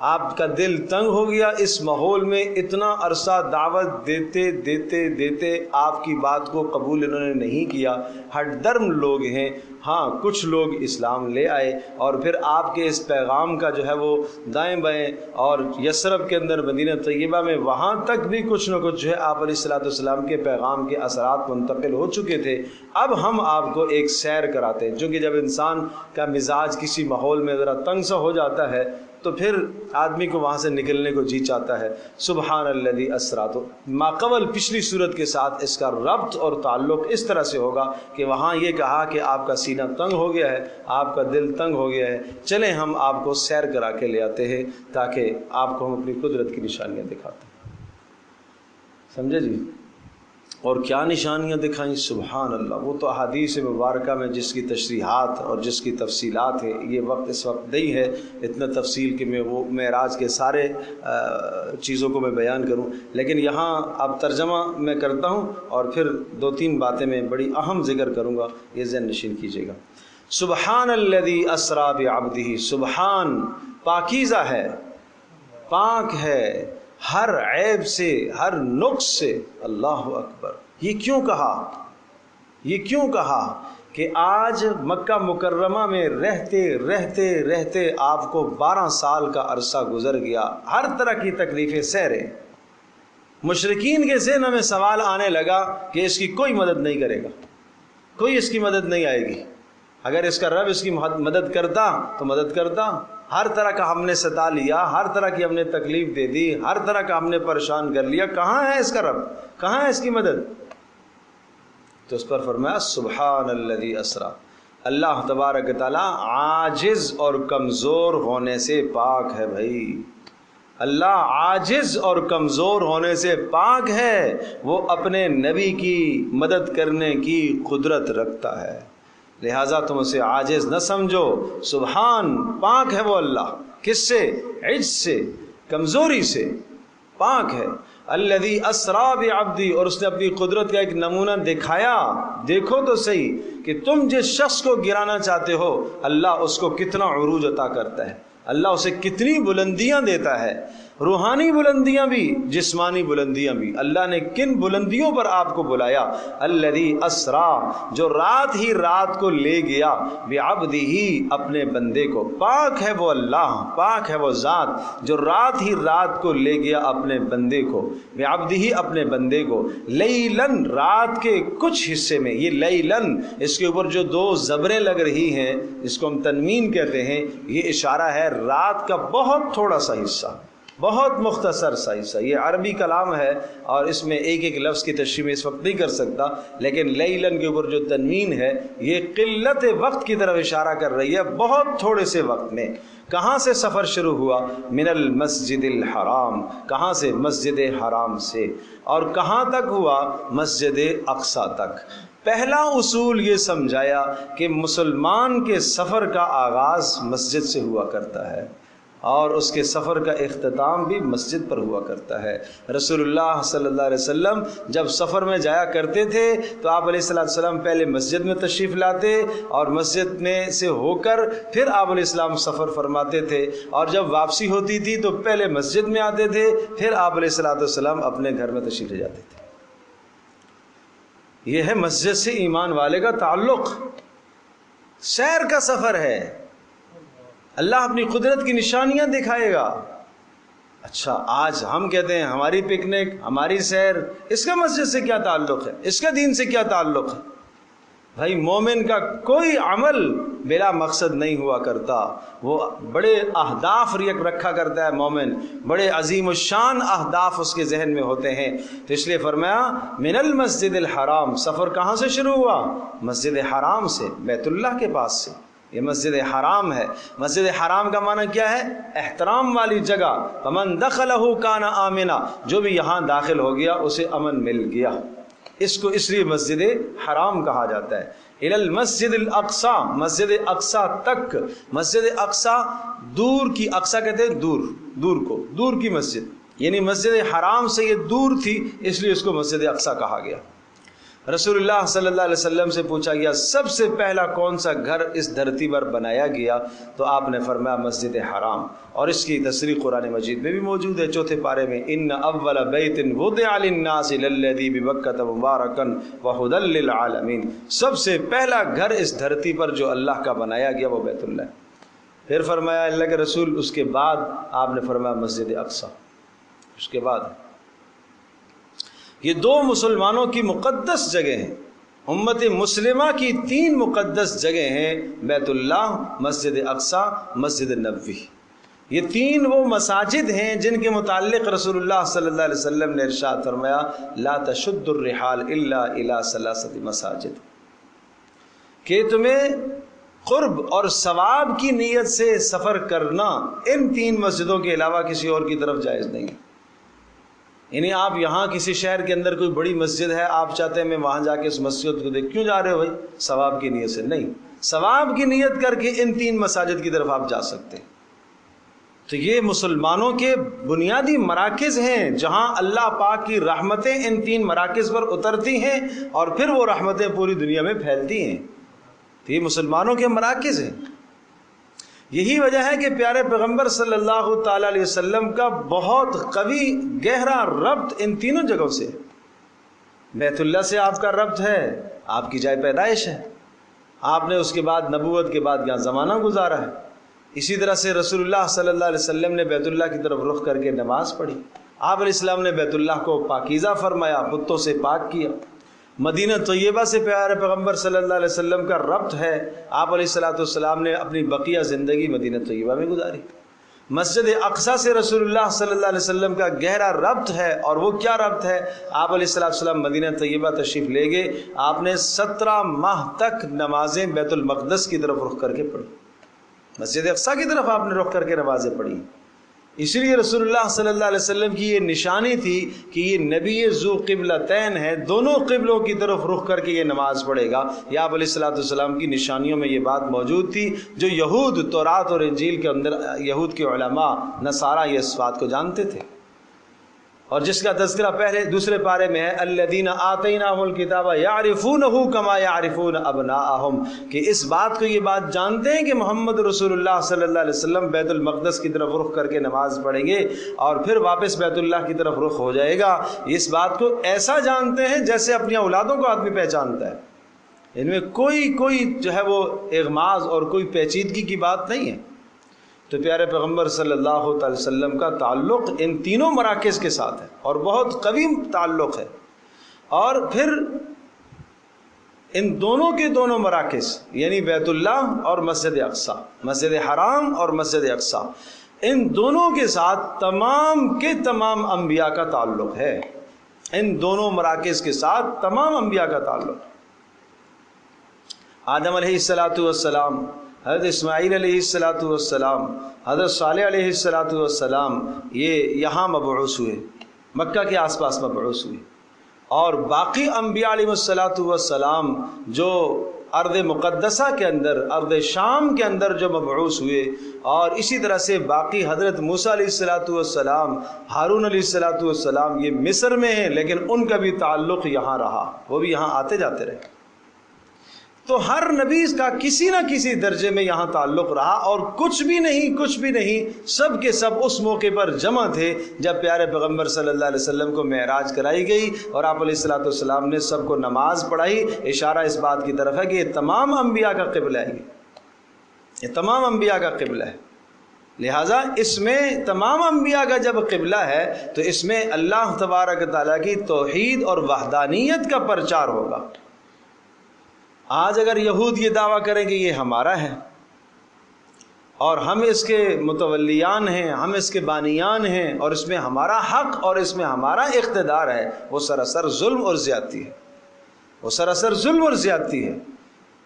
آپ کا دل تنگ ہو گیا اس ماحول میں، اتنا عرصہ دعوت دیتے دیتے دیتے آپ کی بات کو قبول انہوں نے نہیں کیا، ہٹ درم لوگ ہیں۔ ہاں کچھ لوگ اسلام لے آئے، اور پھر آپ کے اس پیغام کا جو ہے وہ دائیں بائیں، اور یثرب کے اندر مدینہ طیبہ میں وہاں تک بھی کچھ نہ کچھ جو ہے آپ علیہ الصلوۃ والسلام کے پیغام کے اثرات منتقل ہو چکے تھے۔ اب ہم آپ کو ایک سیر کراتے ہیں، چونکہ جب انسان کا مزاج کسی ماحول میں ذرا تنگ سا ہو جاتا ہے تو پھر آدمی کو وہاں سے نکلنے کو جی چاہتا ہے۔ سبحان الذی اسرا، تو ماقبل پچھلی صورت کے ساتھ اس کا ربط اور تعلق اس طرح سے ہوگا کہ وہاں یہ کہا کہ آپ کا سینہ تنگ ہو گیا ہے، آپ کا دل تنگ ہو گیا ہے، چلیں ہم آپ کو سیر کرا کے لے آتے ہیں تاکہ آپ کو ہم اپنی قدرت کی نشانیاں دکھاتے ہیں۔ سمجھے جی؟ اور کیا نشانیاں دکھائیں؟ سبحان اللہ، وہ تو احادیث مبارکہ میں جس کی تشریحات اور جس کی تفصیلات ہیں، یہ وقت اس وقت نہیں ہے اتنا تفصیل کہ میں وہ معراج کے سارے چیزوں کو میں بیان کروں، لیکن یہاں اب ترجمہ میں کرتا ہوں اور پھر 2-3 باتیں میں بڑی اہم ذکر کروں گا، یہ ذہن نشین کیجیے گا۔ سبحان الذی اسرا بعبدہ، سبحان پاکیزہ ہے، پاک ہے ہر عیب سے، ہر نقص سے۔ اللہ اکبر، یہ کیوں کہا؟ یہ کیوں کہا کہ آج مکہ مکرمہ میں رہتے رہتے رہتے آپ کو 12 سال کا عرصہ گزر گیا، ہر طرح کی تکلیفیں سہ رہے، مشرکین کے ذہن میں سوال آنے لگا کہ اس کی کوئی مدد نہیں کرے گا، کوئی اس کی مدد نہیں آئے گی، اگر اس کا رب اس کی مدد کرتا تو مدد کرتا، ہر طرح کا ہم نے ستا لیا، ہر طرح کی ہم نے تکلیف دے دی، ہر طرح کا ہم نے پریشان کر لیا، کہاں ہے اس کا رب، کہاں ہے اس کی مدد؟ تو اس پر فرمایا سبحان الذی اسرا، اللہ تبارک تعالیٰ عاجز اور کمزور ہونے سے پاک ہے بھائی، اللہ عاجز اور کمزور ہونے سے پاک ہے، وہ اپنے نبی کی مدد کرنے کی قدرت رکھتا ہے، لہٰذا تم اسے عاجز نہ سمجھو۔ سبحان، پاک ہے وہ اللہ، کس سے؟ عجز سے، کمزوری سے پاک ہے۔ الذی اسرا بعبدی، اور اس نے اپنی قدرت کا ایک نمونہ دکھایا، دیکھو تو صحیح کہ تم جس شخص کو گرانا چاہتے ہو اللہ اس کو کتنا عروج عطا کرتا ہے، اللہ اسے کتنی بلندیاں دیتا ہے، روحانی بلندیاں بھی، جسمانی بلندیاں بھی۔ اللہ نے کن بلندیوں پر آپ کو بلایا؟ الذی اسرا، جو رات ہی رات کو لے گیا، بعبدہ، اپنے بندے کو، پاک ہے وہ اللہ، پاک ہے وہ ذات جو رات ہی رات کو لے گیا اپنے بندے کو، بعبدہ، اپنے بندے کو، لیلن، رات کے کچھ حصے میں، یہ لیلن اس کے اوپر جو 2 زبریں لگ رہی ہیں اس کو ہم تنوین کہتے ہیں، یہ اشارہ ہے رات کا بہت تھوڑا سا حصہ، بہت مختصر سا حصہ، یہ عربی کلام ہے اور اس میں ایک ایک لفظ کی تشریح میں اس وقت نہیں کر سکتا، لیکن لیلن کے اوپر جو تنوین ہے یہ قلت وقت کی طرف اشارہ کر رہی ہے، بہت تھوڑے سے وقت میں۔ کہاں سے سفر شروع ہوا؟ من المسجد الحرام، کہاں سے؟ مسجد حرام سے، اور کہاں تک ہوا؟ مسجد اقصی تک۔ پہلا اصول یہ سمجھایا کہ مسلمان کے سفر کا آغاز مسجد سے ہوا کرتا ہے اور اس کے سفر کا اختتام بھی مسجد پر ہوا کرتا ہے۔ رسول اللہ صلی اللہ علیہ وسلم جب سفر میں جایا کرتے تھے تو آپ علیہ السلام پہلے مسجد میں تشریف لاتے اور مسجد میں سے ہو کر پھر آپ علیہ السلام سفر فرماتے تھے، اور جب واپسی ہوتی تھی تو پہلے مسجد میں آتے تھے، پھر آپ علیہ السلام اپنے گھر میں تشریف لے جاتے تھے۔ یہ ہے مسجد سے ایمان والے کا تعلق، سیر کا سفر ہے، اللہ اپنی قدرت کی نشانیاں دکھائے گا۔ اچھا، آج ہم کہتے ہیں ہماری پکنک، ہماری سیر، اس کا مسجد سے کیا تعلق ہے، اس کا دین سے کیا تعلق ہے؟ بھائی مومن کا کوئی عمل بلا مقصد نہیں ہوا کرتا، وہ بڑے اہداف رکھا کرتا ہے مومن، بڑے عظیم الشان اہداف اس کے ذہن میں ہوتے ہیں، تو اس لیے فرمایا من المسجد الحرام، سفر کہاں سے شروع ہوا؟ مسجد حرام سے، بیت اللہ کے پاس سے، یہ مسجد حرام ہے۔ مسجد حرام کا معنی کیا ہے؟ احترام والی جگہ، فمن دخلہ کان آمنا، جو بھی یہاں داخل ہو گیا اسے امن مل گیا، اس کو اس لیے مسجد حرام کہا جاتا ہے۔ الی المسجد الاقصی، مسجد اقصی تک، مسجد اقصی دور کی، اقصی کہتے ہیں دور، دور کو، دور کی مسجد، یعنی مسجد حرام سے یہ دور تھی اس لیے اس کو مسجد اقصی کہا گیا۔ رسول اللہ صلی اللہ علیہ وسلم سے پوچھا گیا سب سے پہلا کون سا گھر اس دھرتی پر بنایا گیا، تو آپ نے فرمایا مسجد حرام، اور اس کی تصریح قرآن مجید میں بھی موجود ہے، 4 پارے میں، ان اول بیت وضع للناس للذی ببکۃ مبارکا وہدی للعالمین، سب سے پہلا گھر اس دھرتی پر جو اللہ کا بنایا گیا وہ بیت اللہ ہے۔ پھر فرمایا اللہ کے رسول، اس کے بعد آپ نے فرمایا مسجد اقصی، اس کے بعد یہ 2 مسلمانوں کی مقدس جگہ ہیں، امت مسلمہ کی 3 مقدس جگہ ہیں، بیت اللہ، مسجد اقصی، مسجد نبوی۔ یہ تین وہ مساجد ہیں جن کے متعلق رسول اللہ صلی اللہ علیہ وسلم نے ارشاد فرمایا لا تشد الرحال الا الى ثلاثه مساجد، کہ تمہیں قرب اور ثواب کی نیت سے سفر کرنا ان تین مسجدوں کے علاوہ کسی اور کی طرف جائز نہیں ہے۔ یعنی آپ یہاں کسی شہر کے اندر کوئی بڑی مسجد ہے، آپ چاہتے ہیں میں وہاں جا کے اس مسجد کو دیکھ، کیوں جا رہے ہو بھائی؟ ثواب کی نیت سے نہیں، ثواب کی نیت کر کے ان تین مساجد کی طرف آپ جا سکتے ہیں۔ تو یہ مسلمانوں کے بنیادی مراکز ہیں جہاں اللہ پاک کی رحمتیں ان تین مراکز پر اترتی ہیں اور پھر وہ رحمتیں پوری دنیا میں پھیلتی ہیں۔ تو یہ مسلمانوں کے مراکز ہیں۔ یہی وجہ ہے کہ پیارے پیغمبر صلی اللہ تعالی علیہ وسلم کا بہت قوی گہرا ربط ان تینوں جگہوں سے ہے۔ بیت اللہ سے آپ کا ربط ہے، آپ کی جائے پیدائش ہے، آپ نے اس کے بعد نبوت کے بعد یہاں زمانہ گزارا ہے۔ اسی طرح سے رسول اللہ صلی اللہ علیہ وسلم نے بیت اللہ کی طرف رخ کر کے نماز پڑھی، آپ علیہ السلام نے بیت اللہ کو پاکیزہ فرمایا، بتوں سے پاک کیا۔ مدینہ طیبہ سے پیارے پیغمبر صلی اللہ علیہ وسلم کا ربط ہے، آپ علیہ السلام نے اپنی بقیہ زندگی مدینہ طیبہ میں گزاری۔ مسجد اقصیٰ سے رسول اللہ صلی اللہ علیہ وسلم کا گہرا ربط ہے، اور وہ کیا ربط ہے؟ آپ علیہ السلام مدینہ طیبہ تشریف لے گئے، آپ نے 17 ماہ تک نمازیں بیت المقدس کی طرف رخ کر کے پڑھی، مسجد اقصیٰ کی طرف آپ نے رخ کر کے نمازیں پڑھی۔ اس لیے رسول اللہ صلی اللہ علیہ وسلم کی یہ نشانی تھی کہ یہ نبی ذو قبلتین ہے، دونوں قبلوں کی طرف رخ کر کے یہ نماز پڑھے گا۔ یہ آپ علیہ السلام کی نشانیوں میں یہ بات موجود تھی جو یہود تورات اور انجیل کے اندر یہود کے علماء نصارہ یہ اس بات کو جانتے تھے، اور جس کا تذکرہ پہلے دوسرے پارے میں ہے الذین آتیناہم الکتاب یعرفونہ کما یعرفون ابناءہم، کہ اس بات کو یہ بات جانتے ہیں کہ محمد رسول اللہ صلی اللہ علیہ وسلم بیت المقدس کی طرف رخ کر کے نماز پڑھیں گے اور پھر واپس بیت اللہ کی طرف رخ ہو جائے گا۔ اس بات کو ایسا جانتے ہیں جیسے اپنی اولادوں کو آدمی پہچانتا ہے، ان میں کوئی جو ہے وہ اغماض اور کوئی پیچیدگی کی بات نہیں ہے۔ تو پیارے پیغمبر صلی اللہ تعالی وسلم کا تعلق ان تینوں مراکز کے ساتھ ہے اور بہت قوی تعلق ہے، اور پھر ان دونوں کے دونوں مراکز یعنی بیت اللہ اور مسجد اقصیٰ، مسجد حرام اور مسجد اقصیٰ، ان دونوں کے ساتھ تمام کے تمام انبیاء کا تعلق ہے، ان دونوں مراکز کے ساتھ تمام انبیاء کا تعلق۔ آدم علیہ السلام، حضرت اسماعیل علیہ السلام، حضرت صالح علیہ السلام، یہ یہاں مبعوث ہوئے، مکہ کے آس پاس مبعوث ہوئے، اور باقی انبیاء علیہ السلام جو ارض مقدسہ کے اندر، ارض شام کے اندر جو مبعوث ہوئے، اور اسی طرح سے باقی حضرت موسیٰ علیہ السلام، ہارون علیہ السلام، یہ مصر میں ہیں لیکن ان کا بھی تعلق یہاں رہا، وہ بھی یہاں آتے جاتے رہے۔ تو ہر نبی کا کسی نہ کسی درجے میں یہاں تعلق رہا، اور کچھ بھی نہیں، سب کے سب اس موقع پر جمع تھے جب پیارے پیغمبر صلی اللہ علیہ وسلم کو معراج کرائی گئی اور آپ علیہ السلام نے سب کو نماز پڑھائی۔ اشارہ اس بات کی طرف ہے کہ یہ تمام انبیاء کا قبلہ ہے، یہ تمام انبیاء کا قبلہ ہے، لہٰذا اس میں تمام انبیاء کا جب قبلہ ہے تو اس میں اللہ تبارک تعالیٰ کی توحید اور وحدانیت کا پرچار ہوگا۔ آج اگر یہود یہ دعویٰ کریں کہ یہ ہمارا ہے اور ہم اس کے متولیان ہیں، ہم اس کے بانیان ہیں اور اس میں ہمارا حق اور اس میں ہمارا اقتدار ہے، وہ سراسر ظلم اور زیادتی ہے، وہ سراسر ظلم اور زیادتی ہے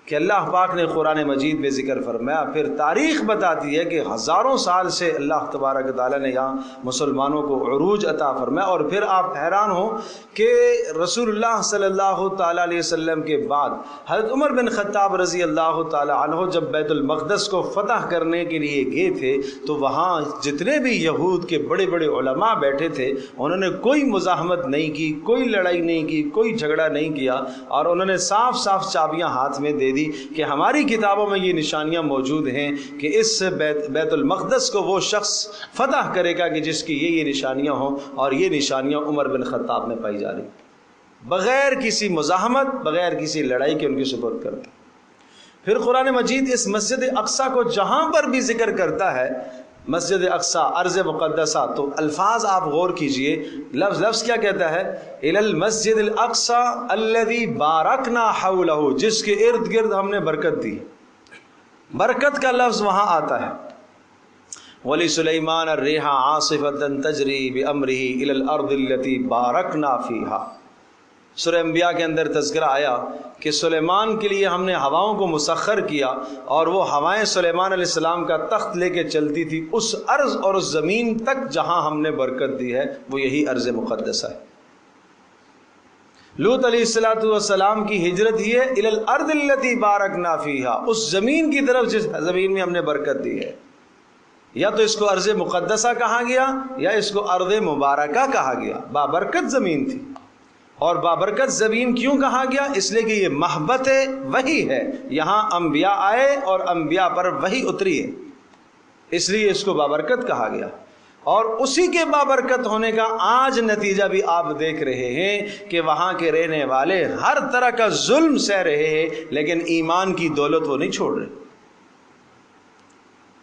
کہ اللہ پاک نے قرآن مجید میں ذکر فرمایا۔ پھر تاریخ بتاتی ہے کہ ہزاروں سال سے اللہ تبارک تعالیٰ نے یہاں مسلمانوں کو عروج عطا فرمایا، اور پھر آپ حیران ہوں کہ رسول اللہ صلی اللہ تعالیٰ علیہ وسلم کے بعد حضرت عمر بن خطاب رضی اللہ تعالیٰ عنہ جب بیت المقدس کو فتح کرنے کے لیے گئے تھے تو وہاں جتنے بھی یہود کے بڑے بڑے علماء بیٹھے تھے انہوں نے کوئی مزاحمت نہیں کی، کوئی لڑائی نہیں کی، کوئی جھگڑا نہیں کیا، اور انہوں نے صاف صاف چابیاں ہاتھ میں دے دی کہ ہماری کتابوں میں یہ نشانیاں موجود ہیں کہ اس بیت المقدس کو وہ شخص فتح کرے گا کہ جس کی یہ نشانیاں ہوں، اور یہ نشانیاں عمر بن خطاب میں پائی جا رہی، بغیر کسی مزاحمت، بغیر کسی لڑائی کے ان کی سپرد کر دی۔ پھر قرآن مجید اس مسجد اقصیٰ کو جہاں پر بھی ذکر کرتا ہے، مسجد اقصیٰ، ارض مقدسہ، تو الفاظ آپ غور کیجئے، لفظ کیا کہتا ہے؟ الی المسجد الاقصیٰ الذی بارکنا حولہ، جس کے ارد گرد ہم نے برکت دی، برکت کا لفظ وہاں آتا ہے۔ وَلِسُلَيْمَانَ الرِّيحَ عَاصِفَةً تَجْرِي بِأَمْرِهِ إِلَى الْأَرْضِ الَّتِي بَارَكْنَا فِيهَا۔ سورہ انبیاء کے اندر تذکرہ آیا کہ سلیمان کے لیے ہم نے ہواؤں کو مسخر کیا، اور وہ ہوائیں سلیمان علیہ السلام کا تخت لے کے چلتی تھی اس ارض اور اس زمین تک جہاں ہم نے برکت دی ہے، وہ یہی ارض مقدسہ ہے۔ لوط علیہ السلام کی ہجرت ہی ہے الی الارض التی بارکنا فیہا، اس زمین کی طرف جس زمین میں ہم نے برکت دی ہے۔ یا تو اس کو ارض مقدسہ کہا گیا یا اس کو ارض مبارکہ کہا گیا، بابرکت زمین تھی۔ اور بابرکت زمین کیوں کہا گیا؟ اس لیے کہ یہ محبت وحی ہے، یہاں انبیاء آئے اور انبیاء پر وحی اتری ہے، اس لیے اس کو بابرکت کہا گیا۔ اور اسی کے بابرکت ہونے کا آج نتیجہ بھی آپ دیکھ رہے ہیں کہ وہاں کے رہنے والے ہر طرح کا ظلم سہ رہے ہیں، لیکن ایمان کی دولت وہ نہیں چھوڑ رہے،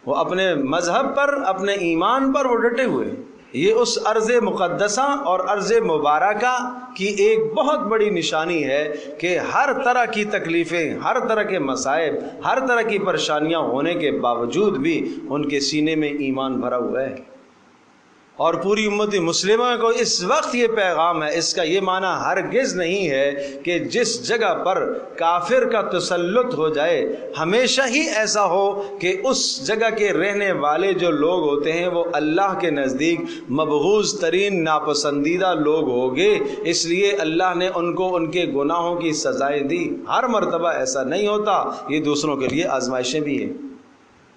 وہ اپنے مذہب پر، اپنے ایمان پر وہ ڈٹے ہوئے ہیں۔ یہ اس ارض مقدسہ اور ارض مبارکہ کی ایک بہت بڑی نشانی ہے کہ ہر طرح کی تکلیفیں، ہر طرح کے مصائب، ہر طرح کی پریشانیاں ہونے کے باوجود بھی ان کے سینے میں ایمان بھرا ہوا ہے۔ اور پوری امت مسلمہ کو اس وقت یہ پیغام ہے، اس کا یہ معنی ہرگز نہیں ہے کہ جس جگہ پر کافر کا تسلط ہو جائے ہمیشہ ہی ایسا ہو کہ اس جگہ کے رہنے والے جو لوگ ہوتے ہیں وہ اللہ کے نزدیک مبغوض ترین ناپسندیدہ لوگ ہوگے، اس لیے اللہ نے ان کو ان کے گناہوں کی سزائیں دی۔ ہر مرتبہ ایسا نہیں ہوتا، یہ دوسروں کے لیے آزمائشیں بھی ہیں۔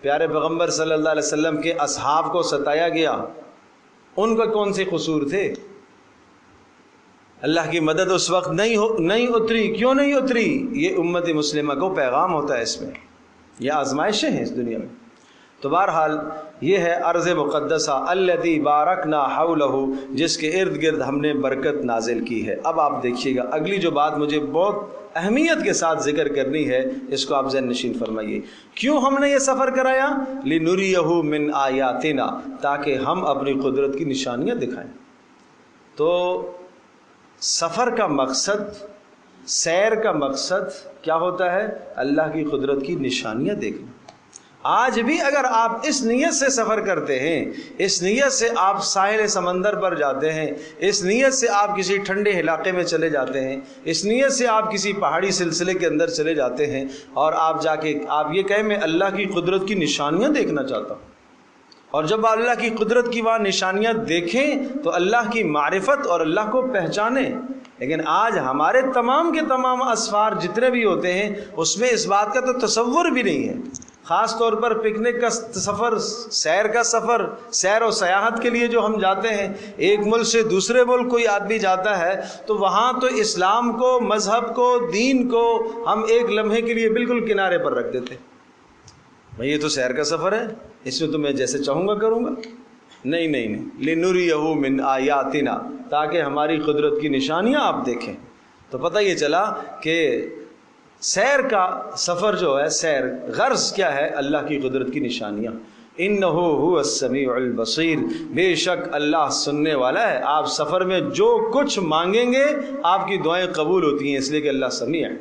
پیارے پیغمبر صلی اللہ علیہ وسلم کے اصحاب کو ستایا گیا، ان کا کون سے قصور تھے؟ اللہ کی مدد اس وقت نہیں اتری، کیوں نہیں اتری؟ یہ امت مسلمہ کو پیغام ہوتا ہے، اس میں یہ آزمائشیں ہیں اس دنیا میں۔ تو بہرحال یہ ہے ارض مقدسہ التی بارکنا حولہ، جس کے ارد گرد ہم نے برکت نازل کی ہے۔ اب آپ دیکھیے گا اگلی جو بات مجھے بہت اہمیت کے ساتھ ذکر کرنی ہے، اس کو آپ ذہن نشین فرمائیے۔ کیوں ہم نے یہ سفر کرایا؟ لِنُرِيَهُ مِنْ آیاتنا، تاکہ ہم اپنی قدرت کی نشانیاں دکھائیں۔ تو سفر کا مقصد، سیر کا مقصد کیا ہوتا ہے؟ اللہ کی قدرت کی نشانیاں دیکھنا۔ آج بھی اگر آپ اس نیت سے سفر کرتے ہیں، اس نیت سے آپ ساحل سمندر پر جاتے ہیں، اس نیت سے آپ کسی ٹھنڈے علاقے میں چلے جاتے ہیں، اس نیت سے آپ کسی پہاڑی سلسلے کے اندر چلے جاتے ہیں، اور آپ جا کے آپ یہ کہیں میں اللہ کی قدرت کی نشانیاں دیکھنا چاہتا ہوں، اور جب اللہ کی قدرت کی وہاں نشانیاں دیکھیں تو اللہ کی معرفت اور اللہ کو پہچانیں۔ لیکن آج ہمارے تمام کے تمام اسفار جتنے بھی ہوتے ہیں اس میں اس بات کا تو تصور بھی نہیں ہے۔ خاص طور پر پکنک کا سفر، سیر کا سفر، سیر و سیاحت کے لیے جو ہم جاتے ہیں، ایک ملک سے دوسرے ملک کوئی آدمی جاتا ہے تو وہاں تو اسلام کو، مذہب کو، دین کو ہم ایک لمحے کے لیے بالکل کنارے پر رکھ دیتے ہیں۔ بھئی یہ تو سیر کا سفر ہے، اس میں تو میں جیسے چاہوں گا کروں گا۔ نہیں نہیں نہیں، لِنُرِيَهُ مِنْ آیاتنا، تاکہ ہماری قدرت کی نشانیاں آپ دیکھیں۔ تو پتہ یہ چلا کہ سیر کا سفر جو ہے، سیر غرض کیا ہے؟ اللہ کی قدرت کی نشانیاں۔ اِنَّهُ هُوَ السَّمِيعُ الْبَصِيرُ، بے شک اللہ سننے والا ہے۔ آپ سفر میں جو کچھ مانگیں گے آپ کی دعائیں قبول ہوتی ہیں، اس لیے کہ اللہ سمیع ہے۔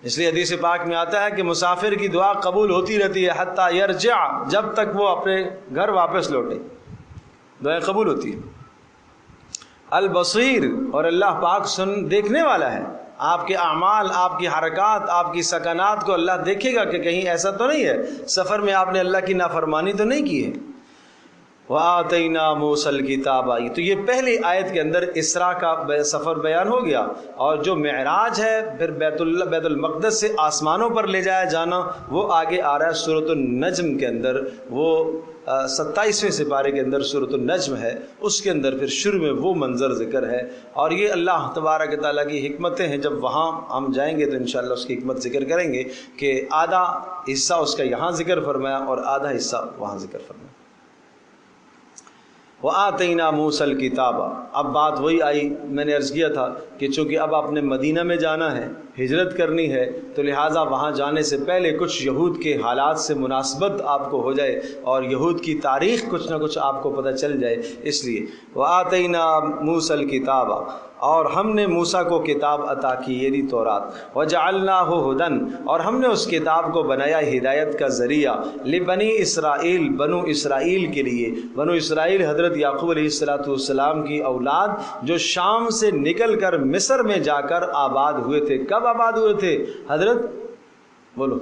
اس لیے حدیث پاک میں آتا ہے کہ مسافر کی دعا قبول ہوتی رہتی ہے حتیٰ یرجع، جب تک وہ اپنے گھر واپس لوٹے، دعائیں قبول ہوتی ہیں۔ البصیر، اور اللہ پاک دیکھنے والا ہے، آپ کے اعمال، آپ کی حرکات، آپ کی سکنات کو اللہ دیکھے گا کہ کہیں ایسا تو نہیں ہے سفر میں آپ نے اللہ کی نافرمانی تو نہیں کی ہے۔ وَآتَيْنَا مُوسَى الْكِتَابَ، تو یہ پہلی آیت کے اندر اسراء کا سفر بیان ہو گیا، اور جو معراج ہے پھر بیت المقدس سے آسمانوں پر لے جایا جانا، وہ آگے آ رہا ہے سورۃ النجم کے اندر، وہ 27ویں سپارے کے اندر سورۃ النجم ہے، اس کے اندر پھر شروع میں وہ منظر ذکر ہے۔ اور یہ اللہ تبارک تعالیٰ کی حکمتیں ہیں، جب وہاں ہم جائیں گے تو انشاءاللہ اس کی حکمت ذکر کریں گے کہ آدھا حصہ اس کا یہاں ذکر فرمایا اور آدھا حصہ وہاں ذکر فرمایا۔ وَآتَيْنَا مُوسَى الْكِتَابَ، اب بات وہی آئی، میں نے عرض کیا تھا کہ چونکہ اب آپ نے مدینہ میں جانا ہے، ہجرت کرنی ہے، تو لہٰذا وہاں جانے سے پہلے کچھ یہود کے حالات سے مناسبت آپ کو ہو جائے اور یہود کی تاریخ کچھ نہ کچھ آپ کو پتہ چل جائے، اس لیے وَآتَيْنَا مُوسَى الْكِتَابَ، اور ہم نے موسیٰ کو کتاب عطا کی یعنی تورات، وجعلناہ ہدن اور ہم نے اس کتاب کو بنایا ہدایت کا ذریعہ، لبنی اسرائیل بنو اسرائیل کے لیے۔ بنو اسرائیل حضرت یعقوب علیہ السلام کی اولاد جو شام سے نکل کر مصر میں جا کر آباد ہوئے تھے۔ کب آباد ہوئے تھے حضرت؟ بولو،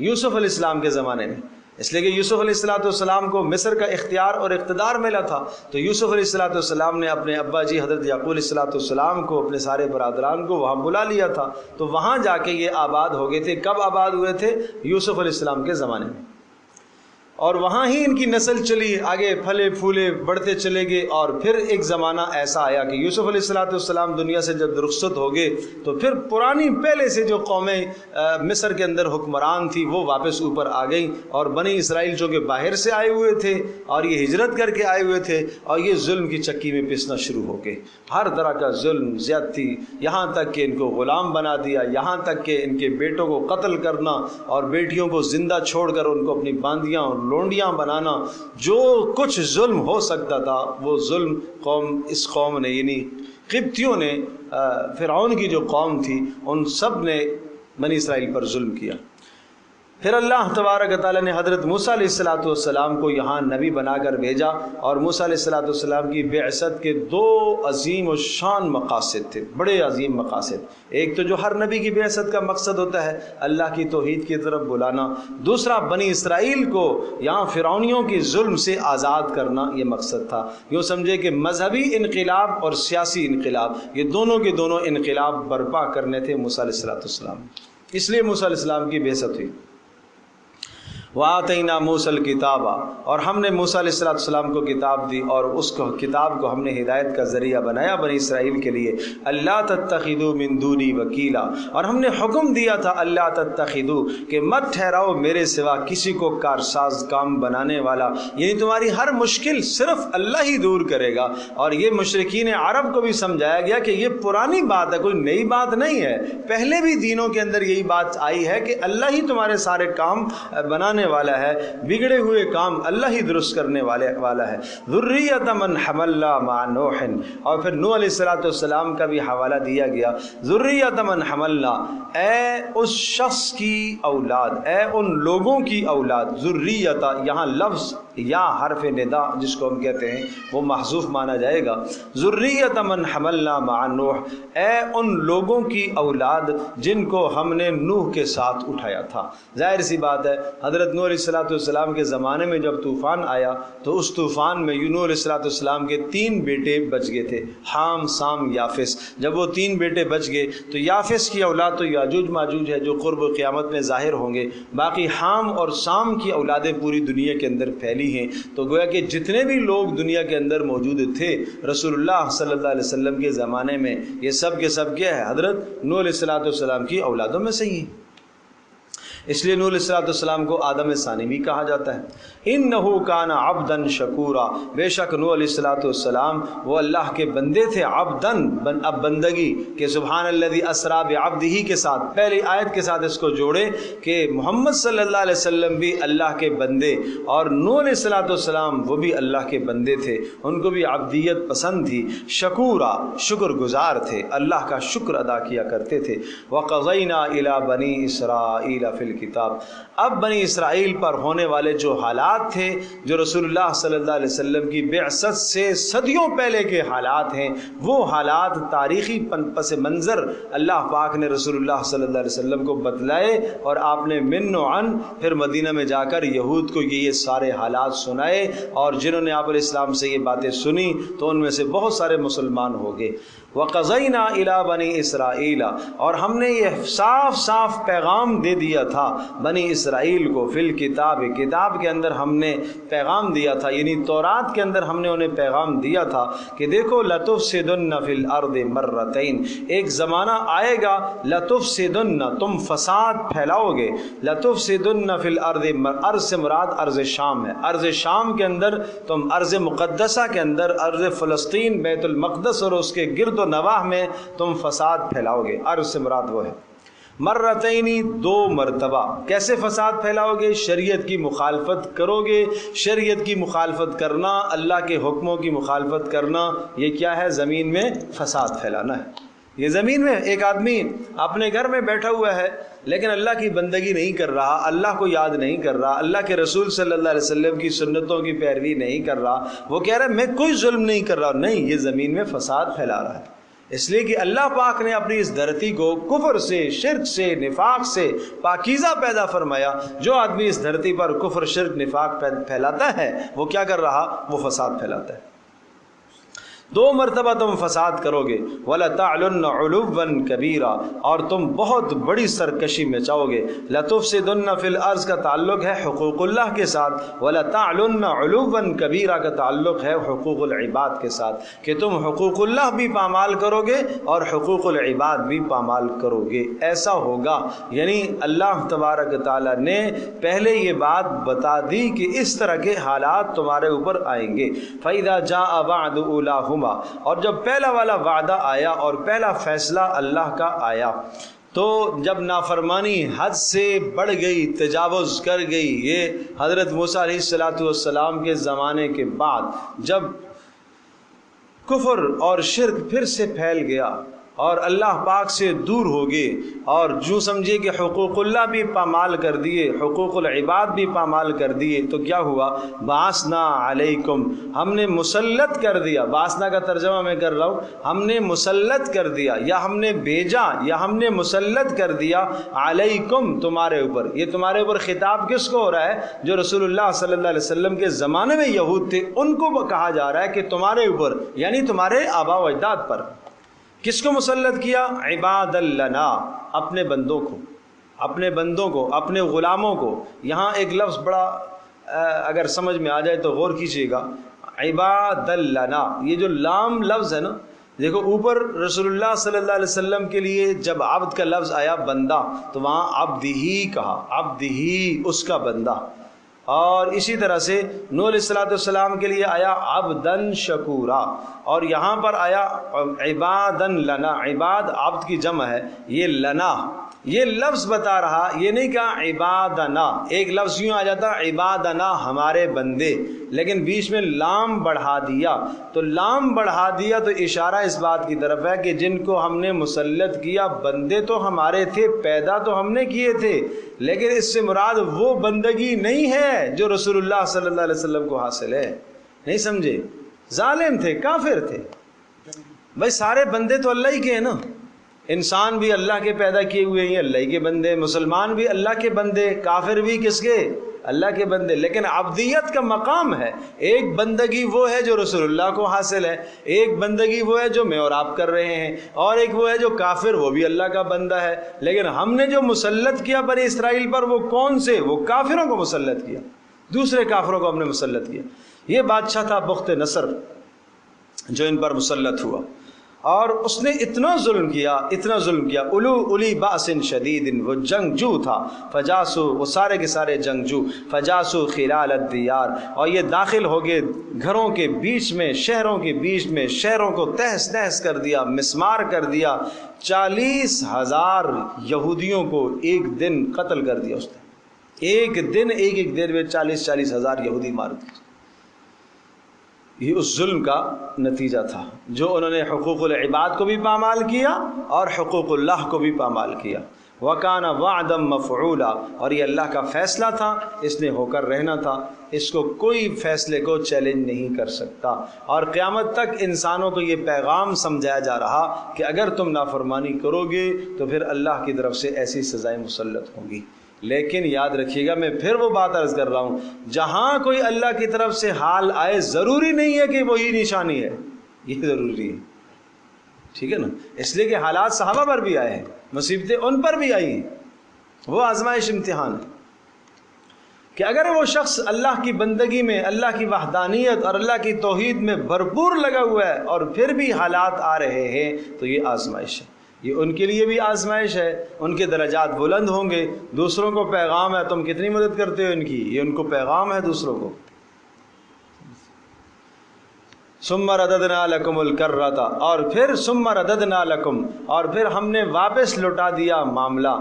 یوسف علیہ السلام کے زمانے میں، اس لیے کہ یوسف علیہ السلام کو مصر کا اختیار اور اقتدار ملا تھا، تو یوسف علیہ السلام نے اپنے ابا جی حضرت یعقوب علیہ السلام کو، اپنے سارے برادران کو وہاں بلا لیا تھا، تو وہاں جا کے یہ آباد ہو گئے تھے۔ کب آباد ہوئے تھے؟ یوسف علیہ السلام کے زمانے میں، اور وہاں ہی ان کی نسل چلی، آگے پھلے پھولے بڑھتے چلے گئے، اور پھر ایک زمانہ ایسا آیا کہ یوسف علیہ السلام دنیا سے جب رخصت ہو گئے تو پھر پرانی پہلے سے جو قومیں مصر کے اندر حکمران تھی وہ واپس اوپر آ گئیں، اور بنی اسرائیل جو کہ باہر سے آئے ہوئے تھے اور یہ ہجرت کر کے آئے ہوئے تھے، اور یہ ظلم کی چکی میں پسنا شروع ہو گئے، ہر طرح کا ظلم زیادتی، یہاں تک کہ ان کو غلام بنا دیا، یہاں تک کہ ان کے بیٹوں کو قتل کرنا اور بیٹیوں کو زندہ چھوڑ کر ان کو اپنی باندیاں اور لونڈیاں بنانا، جو کچھ ظلم ہو سکتا تھا وہ ظلم اس قوم نے، یعنی قبطیوں نے، فرعون کی جو قوم تھی ان سب نے بنی اسرائیل پر ظلم کیا۔ پھر اللہ تبارک و تعالیٰ نے حضرت موسیٰ علیہ السلام کو یہاں نبی بنا کر بھیجا، اور موسیٰ علیہ السلام کی بعثت کے دو عظیم و شان مقاصد تھے، بڑے عظیم مقاصد۔ ایک تو جو ہر نبی کی بعثت کا مقصد ہوتا ہے اللہ کی توحید کی طرف بلانا، دوسرا بنی اسرائیل کو یہاں فرعونیوں کے ظلم سے آزاد کرنا، یہ مقصد تھا۔ یوں سمجھے کہ مذہبی انقلاب اور سیاسی انقلاب، یہ دونوں کے دونوں انقلاب برپا کرنے تھے موسیٰ علیہ السلام، اس لیے موسیٰ علیہ السلام کی بعثت ہوئی۔ وَآتَيْنَا مُوسَى الْكِتَابَ اور ہم نے موسیٰ علیہ السلام کو کتاب دی، اور اس کو کتاب کو ہم نے ہدایت کا ذریعہ بنایا بنی اسرائیل کے لیے۔ اللہ تتخذوا من دونی وکیلا اور ہم نے حکم دیا تھا اللہ تتخذوا کہ مت ٹھہراؤ میرے سوا کسی کو کارساز، کام بنانے والا، یعنی تمہاری ہر مشکل صرف اللہ ہی دور کرے گا۔ اور یہ مشرکین عرب کو بھی سمجھایا گیا کہ یہ پرانی بات ہے، کوئی نئی بات نہیں ہے، پہلے بھی دینوں کے اندر یہی بات آئی ہے کہ اللہ ہی تمہارے سارے کام بنانے والا ہے، بگڑے ہوئے کام اللہ ہی درست کرنے والا ہے۔ ذریۃ من حملنا مع نوح اور پھر نوح علیہ السلام کا بھی حوالہ دیا گیا۔ ذریۃ من حملنا، اے اس شخص کی اولاد، اے ان لوگوں کی اولاد۔ ذریۃ یہاں لفظ یا حرف ندا جس کو ہم کہتے ہیں وہ محذوف مانا جائے گا۔ ذریۃ من حملنا مع نوح، اے ان لوگوں کی اولاد جن کو ہم نے نوح کے ساتھ اٹھایا تھا۔ ظاہر سی بات ہے حضرت نوح علیہ السلام کے زمانے میں جب طوفان آیا تو اس طوفان میں نوح علیہ السلام کے 3 بیٹے بچ گئے تھے، حام، سام، یافس۔ جب وہ 3 بیٹے بچ گئے تو یافس کی اولاد تو یاجوج ماجوج ہے جو قرب قیامت میں ظاہر ہوں گے، باقی حام اور سام کی اولادیں پوری دنیا کے اندر پھیلی ہیں۔ تو گویا کہ جتنے بھی لوگ دنیا کے اندر موجود تھے رسول اللہ صلی اللہ علیہ وسلم کے زمانے میں، یہ سب کے سب کیا ہے؟ حضرت نوح علیہ السلام کی اولادوں میں سے ہی۔ اس لیے نوح علیہ السلام کو آدم ثانی بھی کہا جاتا ہے۔ انہ کان عبدا شکورا، بے شک نوح علیہ السلام وہ اللہ کے بندے تھے، عبدن اب بندگی کہ سبحان الذی اسریٰ بعبدہ کے ساتھ پہلی آیت کے ساتھ اس کو جوڑے کہ محمد صلی اللہ علیہ وسلم بھی اللہ کے بندے، اور نوح علیہ السلام وہ بھی اللہ کے بندے تھے، ان کو بھی عبدیت پسند تھی، شکورا شکر گزار تھے، اللہ کا شکر ادا کیا کرتے تھے۔ وقضینا الی بنی اسرائیل فی کتاب، اب بنی اسرائیل پر ہونے والے جو حالات تھے جو رسول اللہ صلی اللہ علیہ وسلم کی بعثت سے صدیوں پہلے کے حالات ہیں، وہ حالات تاریخی پس منظر اللہ پاک نے رسول اللہ صلی اللہ علیہ وسلم کو بتلائے، اور آپ نے من و عن پھر مدینہ میں جا کر یہود کو یہ سارے حالات سنائے، اور جنہوں نے آپ علیہ السلام سے یہ باتیں سنی تو ان میں سے بہت سارے مسلمان ہو گئے۔ وقضینا الی بنی اسرائیل اور ہم نے یہ صاف صاف پیغام دے دیا تھا بنی اسرائیل کو، فی الکتاب کتاب کے اندر ہم نے پیغام دیا تھا، یعنی تورات کے اندر ہم نے انہیں پیغام دیا تھا کہ دیکھو لتفسدن فی الارض مرتین، ایک زمانہ آئے گا لتفسدن تم فساد پھیلاؤ گے، لتفسدن فی الارض، ارض سے مراد ارض شام ہے، ارض شام کے اندر تم ارض مقدسہ کے اندر ارض فلسطین بیت المقدس اور اس کے گرد و نواح میں تم فساد پھیلاؤ گے، ارض سے مراد وہ ہے۔ مرتینی 2 مرتبہ۔ کیسے فساد پھیلاؤ گے؟ شریعت کی مخالفت کرو گے۔ شریعت کی مخالفت کرنا، اللہ کے حکموں کی مخالفت کرنا، یہ کیا ہے؟ زمین میں فساد پھیلانا ہے۔ یہ زمین میں ایک آدمی اپنے گھر میں بیٹھا ہوا ہے لیکن اللہ کی بندگی نہیں کر رہا، اللہ کو یاد نہیں کر رہا، اللہ کے رسول صلی اللہ علیہ وسلم کی سنتوں کی پیروی نہیں کر رہا، وہ کہہ رہا ہے میں کوئی ظلم نہیں کر رہا، نہیں، یہ زمین میں فساد پھیلا رہا ہے۔ اس لیے کہ اللہ پاک نے اپنی اس دھرتی کو کفر سے، شرک سے، نفاق سے پاکیزہ پیدا فرمایا۔ جو آدمی اس دھرتی پر کفر، شرک، نفاق پھیلاتا ہے وہ کیا کر رہا؟ وہ فساد پھیلاتا ہے۔ 2 مرتبہ تم فساد کرو گے۔ وَلَتَعْلُنَّ عُلُوًّا كَبِيرًا، اور تم بہت بڑی سرکشی مچاؤ گے۔ لَتُفْسِدُنَّ فِي الْأَرْضِ کا تعلق ہے حقوق اللہ کے ساتھ، وَلَتَعْلُنَّ عُلُوًّا كَبِيرًا کا تعلق ہے حقوق العباد کے ساتھ، کہ تم حقوق اللہ بھی پامال کرو گے اور حقوق العباد بھی پامال کرو گے۔ ایسا ہوگا، یعنی اللہ تبارک تعالیٰ نے پہلے یہ بات بتا دی کہ اس طرح کے حالات تمہارے اوپر آئیں گے۔ فَإِذَا جَاءَ وَعْدُ أُولَاهُمَا، اور جب پہلا والا وعدہ آیا اور پہلا فیصلہ اللہ کا آیا، تو جب نافرمانی حد سے بڑھ گئی، تجاوز کر گئی، یہ حضرت موسیٰ علیہ السلام کے زمانے کے بعد جب کفر اور شرک پھر سے پھیل گیا اور اللہ پاک سے دور ہو گئے، اور جو سمجھے کہ حقوق اللہ بھی پامال کر دیے، حقوق العباد بھی پامال کر دیے، تو کیا ہوا؟ بعثنا علیکم، ہم نے مسلط کر دیا۔ بعثنا کا ترجمہ میں کر رہا ہوں، ہم نے مسلط کر دیا، یا ہم نے بھیجا، یا ہم نے مسلط کر دیا علیکم، تمہارے اوپر۔ یہ تمہارے اوپر خطاب کس کو ہو رہا ہے؟ جو رسول اللہ صلی اللہ علیہ وسلم کے زمانے میں یہود تھے، ان کو کہا جا رہا ہے کہ تمہارے اوپر، یعنی تمہارے آبا و اجداد پر۔ کس کو مسلط کیا؟ عباد لنا، اپنے بندوں کو، اپنے بندوں کو، اپنے غلاموں کو۔ یہاں ایک لفظ بڑا اگر سمجھ میں آ جائے تو غور کیجیے گا، عباد لنا، یہ جو لام لفظ ہے نا، دیکھو اوپر رسول اللہ صلی اللہ علیہ وسلم کے لیے جب عبد کا لفظ آیا، بندہ، تو وہاں عبد ہی کہا، عبد ہی، اس کا بندہ۔ اور اسی طرح سے نوح علیہ السلام کے لیے آیا عبدن شکورا، اور یہاں پر آیا عبادن لنا، عباد عبد کی جمع ہے، یہ لنا، یہ لفظ بتا رہا، یہ نہیں کہا عبادنا۔ ایک لفظ یوں آ جاتا عبادنا، ہمارے بندے، لیکن بیچ میں لام بڑھا دیا، تو لام بڑھا دیا تو اشارہ اس بات کی طرف ہے کہ جن کو ہم نے مسلط کیا، بندے تو ہمارے تھے، پیدا تو ہم نے کیے تھے، لیکن اس سے مراد وہ بندگی نہیں ہے جو رسول اللہ صلی اللہ علیہ وسلم کو حاصل ہے۔ نہیں سمجھے؟ ظالم تھے، کافر تھے۔ بھائی سارے بندے تو اللہ ہی کے ہیں نا، انسان بھی اللہ کے پیدا کیے ہوئے ہیں، اللہ کے بندے، مسلمان بھی اللہ کے بندے، کافر بھی کس کے؟ اللہ کے بندے۔ لیکن عبدیت کا مقام ہے، ایک بندگی وہ ہے جو رسول اللہ کو حاصل ہے، ایک بندگی وہ ہے جو میں اور آپ کر رہے ہیں، اور ایک وہ ہے جو کافر، وہ بھی اللہ کا بندہ ہے۔ لیکن ہم نے جو مسلط کیا بنی اسرائیل پر، وہ کون سے؟ وہ کافروں کو مسلط کیا، دوسرے کافروں کو ہم نے مسلط کیا۔ یہ بادشاہ تھا بخت نصر جو ان پر مسلط ہوا، اور اس نے اتنا ظلم کیا، اتنا ظلم کیا۔ اولی باس شدید، وہ جنگجو تھا، فجاسو، وہ سارے کے سارے جنگجو، فجاسو خلال الدیار، اور یہ داخل ہو گئے گھروں کے بیچ میں، شہروں کے بیچ میں، شہروں کو تہس نہس کر دیا، مسمار کر دیا۔ 40,000 یہودیوں کو ایک دن قتل کر دیا اس نے، ایک دن، ایک دن میں 40,000 یہودی مار دیے۔ یہ اس ظلم کا نتیجہ تھا جو انہوں نے حقوق العباد کو بھی پامال کیا اور حقوق اللہ کو بھی پامال کیا۔ وَكَانَ وَعْدًا مَفْعُولًا، اور یہ اللہ کا فیصلہ تھا، اس نے ہو کر رہنا تھا، اس کو کوئی فیصلے کو چیلنج نہیں کر سکتا۔ اور قیامت تک انسانوں کو یہ پیغام سمجھایا جا رہا کہ اگر تم نافرمانی کرو گے تو پھر اللہ کی طرف سے ایسی سزائیں مسلط ہوں گی۔ لیکن یاد رکھیے گا، میں پھر وہ بات عرض کر رہا ہوں، جہاں کوئی اللہ کی طرف سے حال آئے، ضروری نہیں ہے کہ وہی نشانی ہے، یہ ضروری ہے، ٹھیک ہے نا؟ اس لیے کہ حالات صحابہ پر بھی آئے ہیں، مصیبتیں ان پر بھی آئی ہیں، وہ آزمائش، امتحان ہے کہ اگر وہ شخص اللہ کی بندگی میں، اللہ کی وحدانیت اور اللہ کی توحید میں بھرپور لگا ہوا ہے اور پھر بھی حالات آ رہے ہیں، تو یہ آزمائش ہے، یہ ان کے لیے بھی آزمائش ہے، ان کے درجات بلند ہوں گے۔ دوسروں کو پیغام ہے، تم کتنی مدد کرتے ہو ان کی، یہ ان کو پیغام ہے دوسروں کو۔ ثم رددنا لکم الکرۃ، اور پھر ثم رددنا لکم، اور پھر ہم نے واپس لوٹا دیا معاملہ،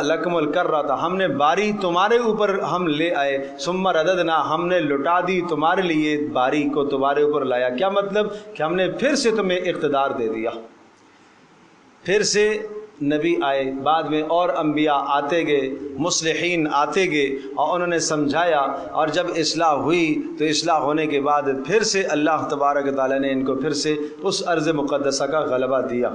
لکم الکرۃ، ہم نے باری تمہارے اوپر ہم لے آئے، ثم رددنا، ہم نے لوٹا دی تمہارے لیے باری کو تمہارے اوپر لایا۔ کیا مطلب کہ ہم نے پھر سے تمہیں اقتدار دے دیا، پھر سے نبی آئے، بعد میں اور انبیاء آتے گئے، مصلحین آتے گئے، اور انہوں نے سمجھایا، اور جب اصلاح ہوئی تو اصلاح ہونے کے بعد پھر سے اللہ تبارک و تعالیٰ نے ان کو پھر سے اس ارض مقدسہ کا غلبہ دیا۔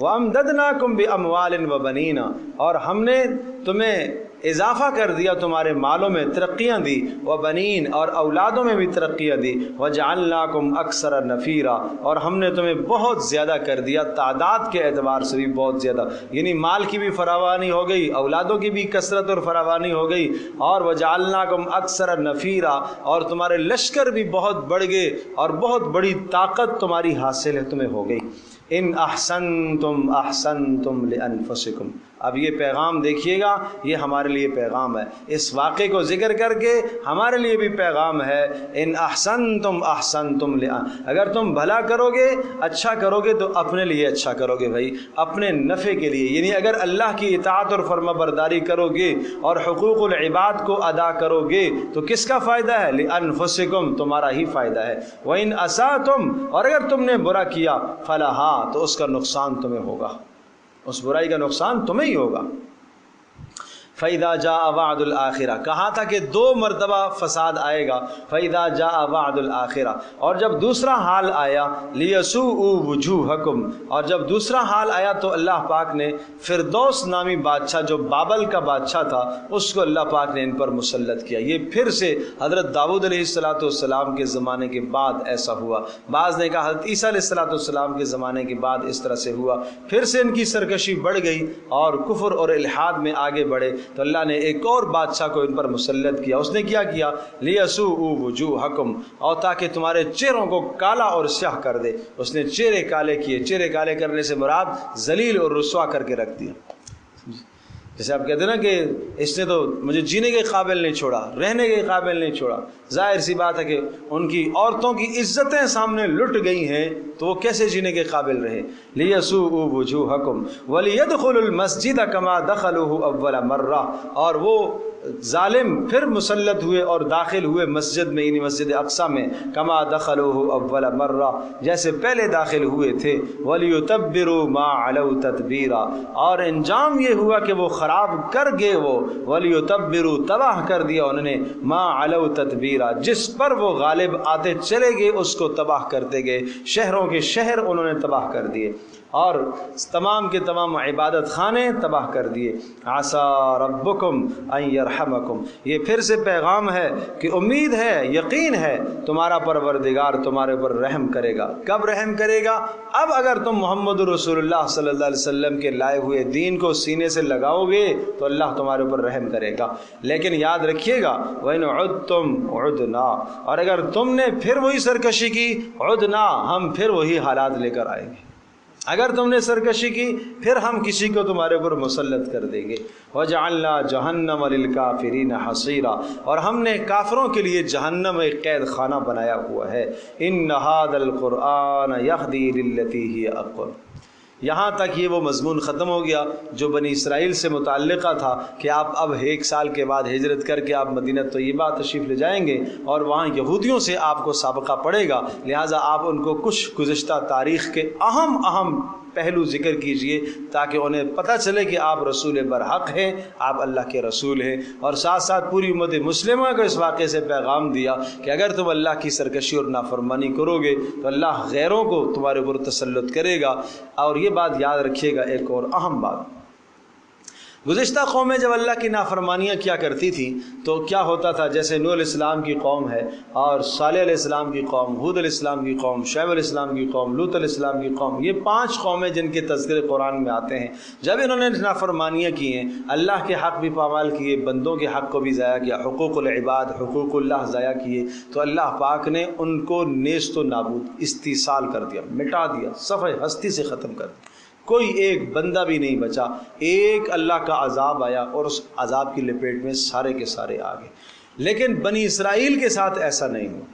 وَأَمْدَدْنَاكُمْ بِأَمْوَالٍ وَبَنِينَ، اور ہم نے تمہیں اضافہ کر دیا، تمہارے مالوں میں ترقیاں دی، وبنین، اور اولادوں میں بھی ترقیاں دی، وجعلناکم اکثر نفیرا، اور ہم نے تمہیں بہت زیادہ کر دیا، تعداد کے اعتبار سے بھی بہت زیادہ، یعنی مال کی بھی فراوانی ہو گئی، اولادوں کی بھی کثرت اور فراوانی ہو گئی، اور وجعلناکم اکثر نفیرا، اور تمہارے لشکر بھی بہت بڑھ گئے، اور بہت بڑی طاقت تمہاری حاصل ہے، تمہیں ہو گئی۔ ان احسنتم احسنتم لانفسکم، اب یہ پیغام دیکھیے گا، یہ ہمارے لیے پیغام ہے، اس واقعے کو ذکر کر کے ہمارے لیے بھی پیغام ہے۔ ان احسنتم احسنتم اگر تم بھلا کرو گے، اچھا کرو گے تو اپنے لیے اچھا کرو گے بھائی، اپنے نفع کے لیے، یعنی اگر اللہ کی اطاعت اور فرما برداری کرو گے اور حقوق العباد کو ادا کرو گے تو کس کا فائدہ ہے؟ لانفسکم، تمہارا ہی فائدہ ہے۔ وان اساتم، اور اگر تم نے برا کیا، فلہا، تو اس کا نقصان تمہیں ہوگا، اس برائی کا نقصان تمہیں ہی ہوگا۔ فَإِذَا جَاءَ وَعْدُ الْآخِرَةِ، کہا تھا کہ 2 مرتبہ فساد آئے گا، فَإِذَا جَاءَ وَعْدُ الْآخِرَةِ، اور جب دوسرا حال آیا، لِيَسُوءُوا وُجُوهَكُمْ، اور جب دوسرا حال آیا تو اللہ پاک نے فردوس نامی بادشاہ جو بابل کا بادشاہ تھا اس کو اللہ پاک نے ان پر مسلط کیا۔ یہ پھر سے حضرت داؤد علیہ السلام کے زمانے کے بعد ایسا ہوا، بعض نے کہا حضرت عیسیٰ علیہ السلام کے زمانے کے بعد اس طرح سے ہوا، پھر سے ان کی سرکشی بڑھ گئی اور کفر اور الحاد میں آگے بڑھے، تو اللہ نے ایک اور بادشاہ کو ان پر مسلط کیا۔ اس نے کیا کیا؟ لیسوء وجوہکم، اور تاکہ تمہارے چہروں کو کالا اور سیاہ کر دے۔ اس نے چہرے کالے کیے، چہرے کالے کرنے سے مراد ذلیل اور رسوا کر کے رکھ دیا۔ جیسے آپ کہتے ہیں نا کہ اس نے تو مجھے جینے کے قابل نہیں چھوڑا، رہنے کے قابل نہیں چھوڑا، ظاہر سی بات ہے کہ ان کی عورتوں کی عزتیں سامنے لٹ گئی ہیں تو وہ کیسے جینے کے قابل رہے۔ لیسوء وجوہکم ولیدخلوا المسجد کما دخلوه اول مرہ، اور وہ ظالم پھر مسلط ہوئے اور داخل ہوئے مسجد میں، یعنی مسجد اقصی میں، کما دخلوه اول مرہ، جیسے پہلے داخل ہوئے تھے، ولیتبروا ما علوا تتبیرا، اور انجام یہ ہوا کہ وہ خراب کر گئے، وہ ولیتبروا، تباہ کر دیا انہوں نے، ما علوا تتبیرا، جس پر وہ غالب آتے چلے گئے اس کو تباہ کرتے گئے، شہروں کے شہر انہوں نے تباہ کر دیے اور تمام کے تمام عبادت خانے تباہ کر دیے۔ عسى ربکم ان یرحمکم، یہ پھر سے پیغام ہے کہ امید ہے، یقین ہے تمہارا پروردگار تمہارے اوپر رحم کرے گا۔ کب رحم کرے گا؟ اب اگر تم محمد رسول اللہ صلی اللہ علیہ وسلم کے لائے ہوئے دین کو سینے سے لگاؤ گے تو اللہ تمہارے اوپر رحم کرے گا، لیکن یاد رکھیے گا وَإِنْ عُدْتُمْ عُدْنَا، اور اگر تم نے پھر وہی سرکشی کی، عُدْنَا، ہم پھر وہی حالات لے کر آئیں گے۔ اگر تم نے سرکشی کی پھر ہم کسی کو تمہارے اوپر مسلط کر دیں گے۔ وَجَعَلْنَا جَهَنَّمَ لِلْكَافِرِينَ حَصِيرًا، اور ہم نے کافروں کے لیے جہنم ایک قید خانہ بنایا ہوا ہے۔ إِنَّ هَذَا الْقُرْآنَ يَهْدِي لِلَّتِي هِيَ أَقْوَمُ، یہاں تک یہ وہ مضمون ختم ہو گیا جو بنی اسرائیل سے متعلقہ تھا کہ آپ اب 1 سال کے بعد ہجرت کر کے آپ مدینہ طیبہ تشریف لے جائیں گے اور وہاں یہودیوں سے آپ کو سابقہ پڑے گا، لہٰذا آپ ان کو کچھ گزشتہ تاریخ کے اہم پہلو ذکر کیجئے تاکہ انہیں پتہ چلے کہ آپ رسول برحق ہیں، آپ اللہ کے رسول ہیں، اور ساتھ ساتھ پوری امت مسلمہ کو اس واقعے سے پیغام دیا کہ اگر تم اللہ کی سرکشی اور نافرمانی کرو گے تو اللہ غیروں کو تمہارے اوپر تسلط کرے گا۔ اور یہ بات یاد رکھیے گا، ایک اور اہم بات، گزشتہ قومیں جب اللہ کی نافرمانیاں کیا کرتی تھیں تو کیا ہوتا تھا؟ جیسے نوح علیہ السلام کی قوم ہے، اور صالح علیہ السلام کی قوم، ہود علیہ السلام کی قوم، شعیب علیہ السلام کی قوم، لوط علیہ السلام کی قوم، یہ 5 قومیں جن کے تذکرے قرآن میں آتے ہیں۔ جب انہوں نے نافرمانیاں کی ہیں، اللہ کے حق بھی پامال کیے، بندوں کے حق کو بھی ضائع کیا، حقوق العباد، حقوق اللہ ضائع کیے، تو اللہ پاک نے ان کو نیست و نابود، استیصال کر دیا، مٹا دیا، صفحہ ہستی سے ختم کر دیا، کوئی ایک بندہ بھی نہیں بچا۔ ایک اللہ کا عذاب آیا اور اس عذاب کی لپیٹ میں سارے کے سارے آ گئے۔ لیکن بنی اسرائیل کے ساتھ ایسا نہیں ہوا۔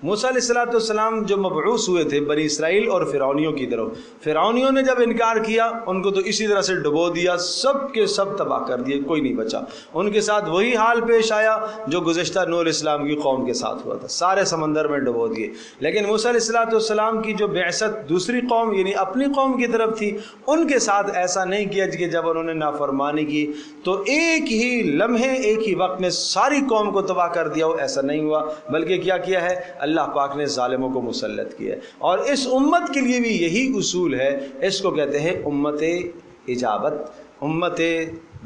موسیٰ علیہ السلام جو مبعوث ہوئے تھے بنی اسرائیل اور فرعونیوں کی طرف، فرعونیوں نے جب انکار کیا ان کو تو اسی طرح سے ڈبو دیا، سب کے سب تباہ کر دیے، کوئی نہیں بچا۔ ان کے ساتھ وہی حال پیش آیا جو گزشتہ نوح علیہ السلام کی قوم کے ساتھ ہوا تھا، سارے سمندر میں ڈبو دیے۔ لیکن موسیٰ علیہ السلام کی جو بعثت دوسری قوم یعنی اپنی قوم کی طرف تھی، ان کے ساتھ ایسا نہیں کیا کہ جب انہوں نے نافرمانی کی تو ایک ہی لمحے ایک ہی وقت میں ساری قوم کو تباہ کر دیا ہو، ایسا نہیں ہوا، بلکہ کیا ہے اللہ پاک نے ظالموں کو مسلط کیا ہے۔ اور اس امت کے لیے بھی یہی اصول ہے، اس کو کہتے ہیں امت اجابت، امت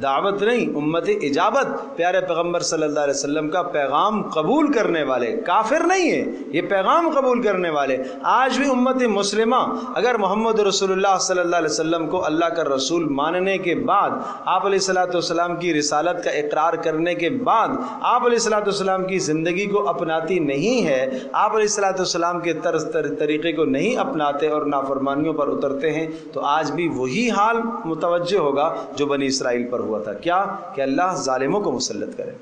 دعوت نہیں، امت اجابت۔ پیارے پیغمبر صلی اللہ علیہ وسلم کا پیغام قبول کرنے والے، کافر نہیں ہیں یہ، پیغام قبول کرنے والے۔ آج بھی امت مسلمہ اگر محمد رسول اللہ صلی اللہ علیہ وسلم کو اللہ کا رسول ماننے کے بعد، آپ علیہ الصلوۃ والسلام کی رسالت کا اقرار کرنے کے بعد آپ علیہ الصلوۃ والسلام کی زندگی کو اپناتی نہیں ہے، آپ علیہ الصلوۃ والسلام کے طرز طریقے کو نہیں اپناتے اور نافرمانیوں پر اترتے ہیں، تو آج بھی وہی حال متوجہ ہوگا جو بنی اسرائیل پر ہوا تھا۔ کیا کہ اللہ ظالموں کو مسلط کرے۔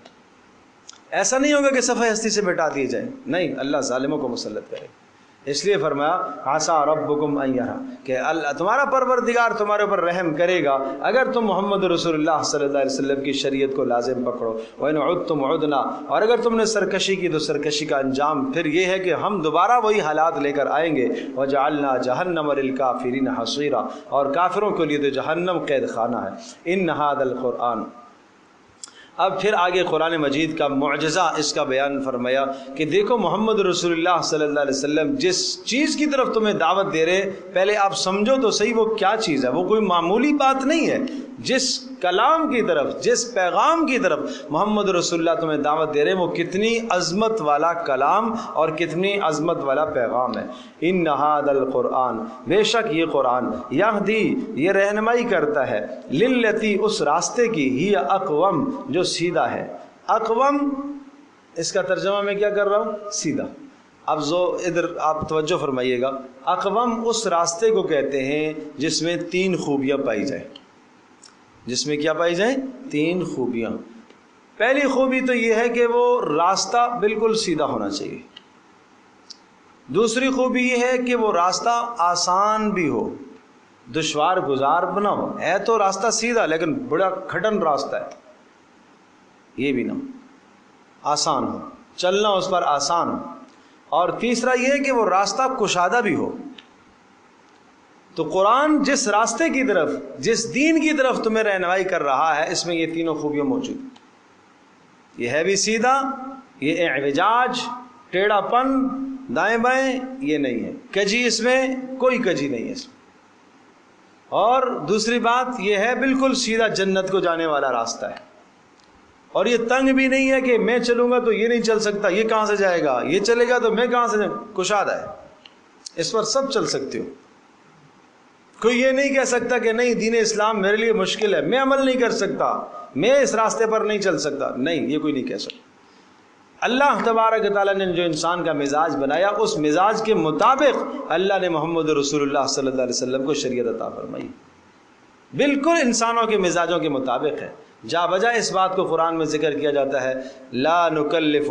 ایسا نہیں ہوگا کہ صفحہ ہستی سے مٹا دیے جائیں، نہیں، اللہ ظالموں کو مسلط کرے۔ اس لیے فرمایا عسیٰ ربکم ان یرا، کہ اللہ تمہارا پروردگار تمہارے اوپر رحم کرے گا اگر تم محمد رسول اللہ صلی اللہ علیہ وسلم کی شریعت کو لازم پکڑو۔ وَإِنْ عُدْتُمْ عُدْنَا، اور اگر تم نے سرکشی کی تو سرکشی کا انجام پھر یہ ہے کہ ہم دوبارہ وہی حالات لے کر آئیں گے۔ وَجَعَلْنَا جَهَنَّمَ لِلْكَافِرِينَ حَصِيرًا، اور کافروں کے لیے تو جہنم قید خانہ ہے۔ إِنَّ هَذَا الْقُرْآنَ، اب پھر آگے قرآن مجید کا معجزہ اس کا بیان فرمایا کہ دیکھو محمد رسول اللہ صلی اللہ علیہ وسلم جس چیز کی طرف تمہیں دعوت دے رہے، پہلے آپ سمجھو تو صحیح وہ کیا چیز ہے، وہ کوئی معمولی بات نہیں ہے۔ جس کلام کی طرف، جس پیغام کی طرف محمد رسول اللہ تمہیں دعوت دے رہے ہیں وہ کتنی عظمت والا کلام اور کتنی عظمت والا پیغام ہے۔ ان ھذا القرآن، بے شک یہ قرآن، یہدی، یہ رہنمائی کرتا ہے، للتی، اس راستے کی، ہی اقوم، جو سیدھا ہے۔ اقوم اس کا ترجمہ میں کیا کر رہا ہوں، سیدھا۔ اب ادھر آپ توجہ فرمائیے گا، اقوم اس راستے کو کہتے ہیں جس میں 3 خوبیاں پائی جائیں۔ جس میں کیا پائی جائیں، 3 خوبیاں۔ پہلی خوبی تو یہ ہے کہ وہ راستہ بالکل سیدھا ہونا چاہیے۔ دوسری خوبی یہ ہے کہ وہ راستہ آسان بھی ہو، دشوار گزار نہ ہو، ہے تو راستہ سیدھا لیکن بڑا کھٹن راستہ ہے، یہ بھی نہ ہو، آسان ہو، چلنا اس پر آسان ہو۔ اور تیسرا یہ ہے کہ وہ راستہ کشادہ بھی ہو۔ تو قرآن جس راستے کی طرف، جس دین کی طرف تمہیں رہنمائی کر رہا ہے، اس میں یہ 3 خوبیاں موجود ہیں۔ یہ ہے بھی سیدھا، یہ اعوجاج، ٹیڑھا پن، دائیں بائیں یہ نہیں ہے، کجی اس میں کوئی کجی نہیں ہے اس میں۔ اور دوسری بات یہ ہے بالکل سیدھا جنت کو جانے والا راستہ ہے۔ اور یہ تنگ بھی نہیں ہے کہ میں چلوں گا تو یہ نہیں چل سکتا، یہ کہاں سے جائے گا، یہ چلے گا تو میں کہاں سے جاؤں، کشادہ ہے، اس پر سب چل سکتے ہو۔ کوئی یہ نہیں کہہ سکتا کہ نہیں دین اسلام میرے لیے مشکل ہے، میں عمل نہیں کر سکتا، میں اس راستے پر نہیں چل سکتا، نہیں، یہ کوئی نہیں کہہ سکتا۔ اللہ تبارک تعالیٰ نے جو انسان کا مزاج بنایا، اس مزاج کے مطابق اللہ نے محمد رسول اللہ صلی اللہ علیہ وسلم کو شریعت عطا فرمائی، بالکل انسانوں کے مزاجوں کے مطابق ہے۔ جا بجا اس بات کو قرآن میں ذکر کیا جاتا ہے، لا نکلف،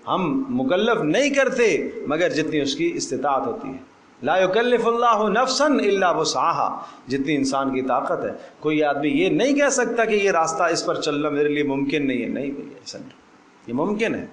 ہم مکلف نہیں کرتے مگر جتنی اس کی استطاعت ہوتی ہے۔ لا یکلف اللہ نفسا الا وسعها، جتنی انسان کی طاقت ہے۔ کوئی آدمی یہ نہیں کہہ سکتا کہ یہ راستہ اس پر چلنا میرے لیے ممکن نہیں ہے، نہیں بھائی ایسا نہیں، یہ ممکن ہے۔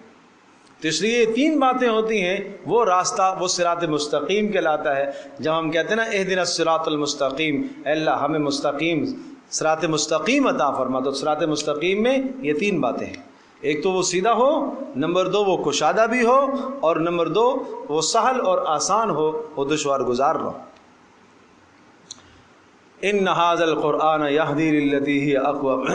تو اس لیے یہ 3 باتیں ہوتی ہیں، وہ راستہ، وہ صراط مستقیم کہلاتا ہے۔ جب ہم کہتے ہیں نا اہدنا الصراط المستقیم، اے اللہ ہمیں مستقیم صراط مستقیم عطا فرما، تو صراط مستقیم میں یہ 3 باتیں ہیں۔ ایک تو وہ سیدھا ہو، نمبر 2 وہ کشادہ بھی ہو، اور نمبر 2 وہ سہل اور آسان ہو، وہ دشوار گزار نہ ہو۔ ان ھذا القرآن یہدی للتی ہی اقوم،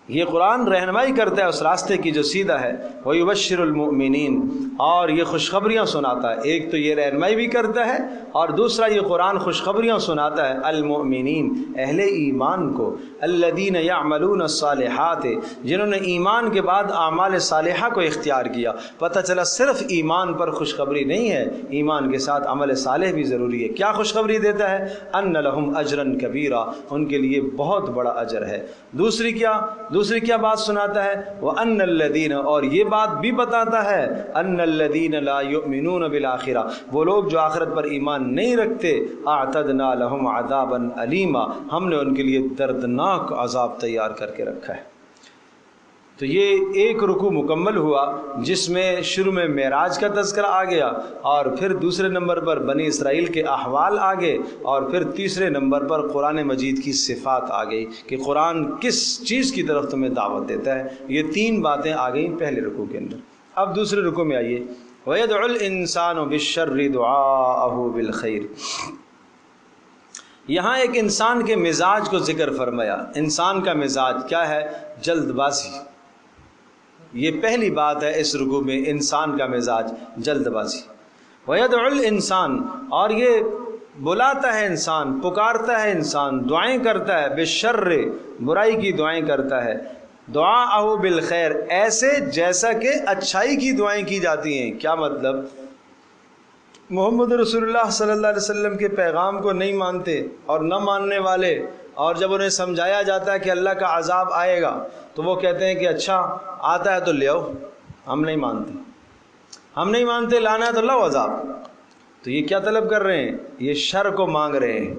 یہ قرآن رہنمائی کرتا ہے اس راستے کی جو سیدھا ہے۔ وَيُبَشِّرُ الْمُؤْمِنِينَ، اور یہ خوشخبریاں سناتا ہے۔ ایک تو یہ رہنمائی بھی کرتا ہے، اور دوسرا یہ قرآن خوشخبریاں سناتا ہے المؤمنین، اہل ایمان کو، الذین یعملون الصالحات، جنہوں نے ایمان کے بعد اعمال صالحہ کو اختیار کیا۔ پتہ چلا صرف ایمان پر خوشخبری نہیں ہے، ایمان کے ساتھ عمل صالح بھی ضروری ہے۔ کیا خوشخبری دیتا ہے؟ ان لہم اجرا کبیرا، ان کے لیے بہت بڑا اجر ہے۔ دوسری کیا؟ دوسری کیا بات سناتا ہے؟ وَأَنَّ الَّذِينَ، اور یہ بات بھی بتاتا ہے أَنَّ الَّذِينَ لَا يُؤْمِنُونَ بِالْآخِرَةِ، وہ لوگ جو آخرت پر ایمان نہیں رکھتے، أَعْتَدْنَا لَهُمْ عَذَابًا أَلِيمًا، ہم نے ان کے لیے دردناک عذاب تیار کر کے رکھا ہے۔ تو یہ ایک رکوع مکمل ہوا جس میں شروع میں معراج کا تذکرہ آ گیا، اور پھر دوسرے نمبر پر بنی اسرائیل کے احوال آ گئے، اور پھر تیسرے نمبر پر قرآن مجید کی صفات آ گئی کہ قرآن کس چیز کی طرف تمہیں دعوت دیتا ہے۔ یہ تین باتیں آ گئیں پہلے رکوع کے اندر۔ اب دوسرے رکوع میں آئیے، وَيَدْعُ الْإِنسَانُ بِالشَّرِّ دُعَاءَهُ بِالْخَيْرِ۔ یہاں ایک انسان کے مزاج کو ذکر فرمایا۔ انسان کا مزاج کیا ہے؟ جلد بازی۔ یہ پہلی بات ہے اس رکوع میں، انسان کا مزاج جلد بازی۔ وَيَدْعُ الْإِنسان، اور یہ بلاتا ہے انسان، پکارتا ہے انسان، دعائیں کرتا ہے، بالشر، برائی کی دعائیں کرتا ہے، دعاءہ بالخیر، ایسے جیسا کہ اچھائی کی دعائیں کی جاتی ہیں۔ کیا مطلب؟ محمد رسول اللہ صلی اللہ علیہ وسلم کے پیغام کو نہیں مانتے اور نہ ماننے والے، اور جب انہیں سمجھایا جاتا ہے کہ اللہ کا عذاب آئے گا تو وہ کہتے ہیں کہ اچھا آتا ہے تو لے آؤ، ہم نہیں مانتے، ہم نہیں مانتے، لانا ہے تو لاؤ عذاب۔ تو یہ کیا طلب کر رہے ہیں؟ یہ شر کو مانگ رہے ہیں۔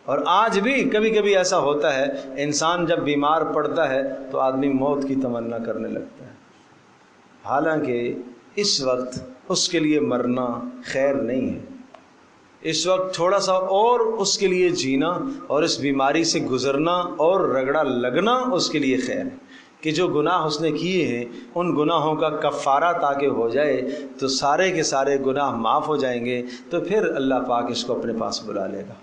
اور آج بھی کبھی کبھی ایسا ہوتا ہے، انسان جب بیمار پڑتا ہے تو آدمی موت کی تمنا کرنے لگتا ہے، حالانکہ اس وقت اس کے لیے مرنا خیر نہیں ہے۔ اس وقت تھوڑا سا اور اس کے لیے جینا اور اس بیماری سے گزرنا اور رگڑا لگنا اس کے لیے خیر ہے، کہ جو گناہ اس نے کیے ہیں ان گناہوں کا کفارہ تاکہ ہو جائے تو سارے کے سارے گناہ معاف ہو جائیں گے، تو پھر اللہ پاک اس کو اپنے پاس بلا لے گا۔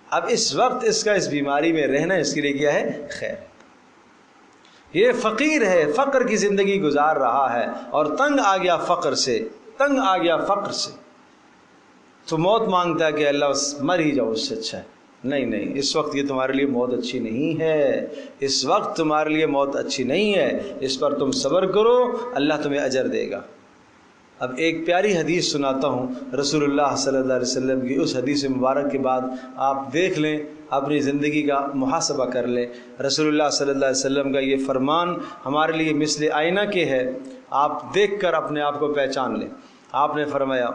اب اس وقت اس کا اس بیماری میں رہنا اس کے لیے کیا ہے؟ خیر۔ یہ فقیر ہے، فقر کی زندگی گزار رہا ہے اور تنگ آ گیا فقر سے، تنگ آ گیا فقر سے، تو موت مانگتا ہے کہ اللہ مر ہی جاؤ، اس سے اچھا ہے۔ نہیں نہیں، اس وقت یہ تمہارے لیے موت اچھی نہیں ہے، اس وقت تمہارے لیے موت اچھی نہیں ہے، اس پر تم صبر کرو، اللہ تمہیں اجر دے گا۔ اب ایک پیاری حدیث سناتا ہوں رسول اللہ صلی اللہ علیہ وسلم کی۔ اس حدیث مبارک کے بعد آپ دیکھ لیں، اپنی زندگی کا محاسبہ کر لیں۔ رسول اللہ صلی اللہ علیہ وسلم کا یہ فرمان ہمارے لیے مثل آئینہ کے ہے، آپ دیکھ کر اپنے آپ کو پہچان لیں۔ آپ نے فرمایا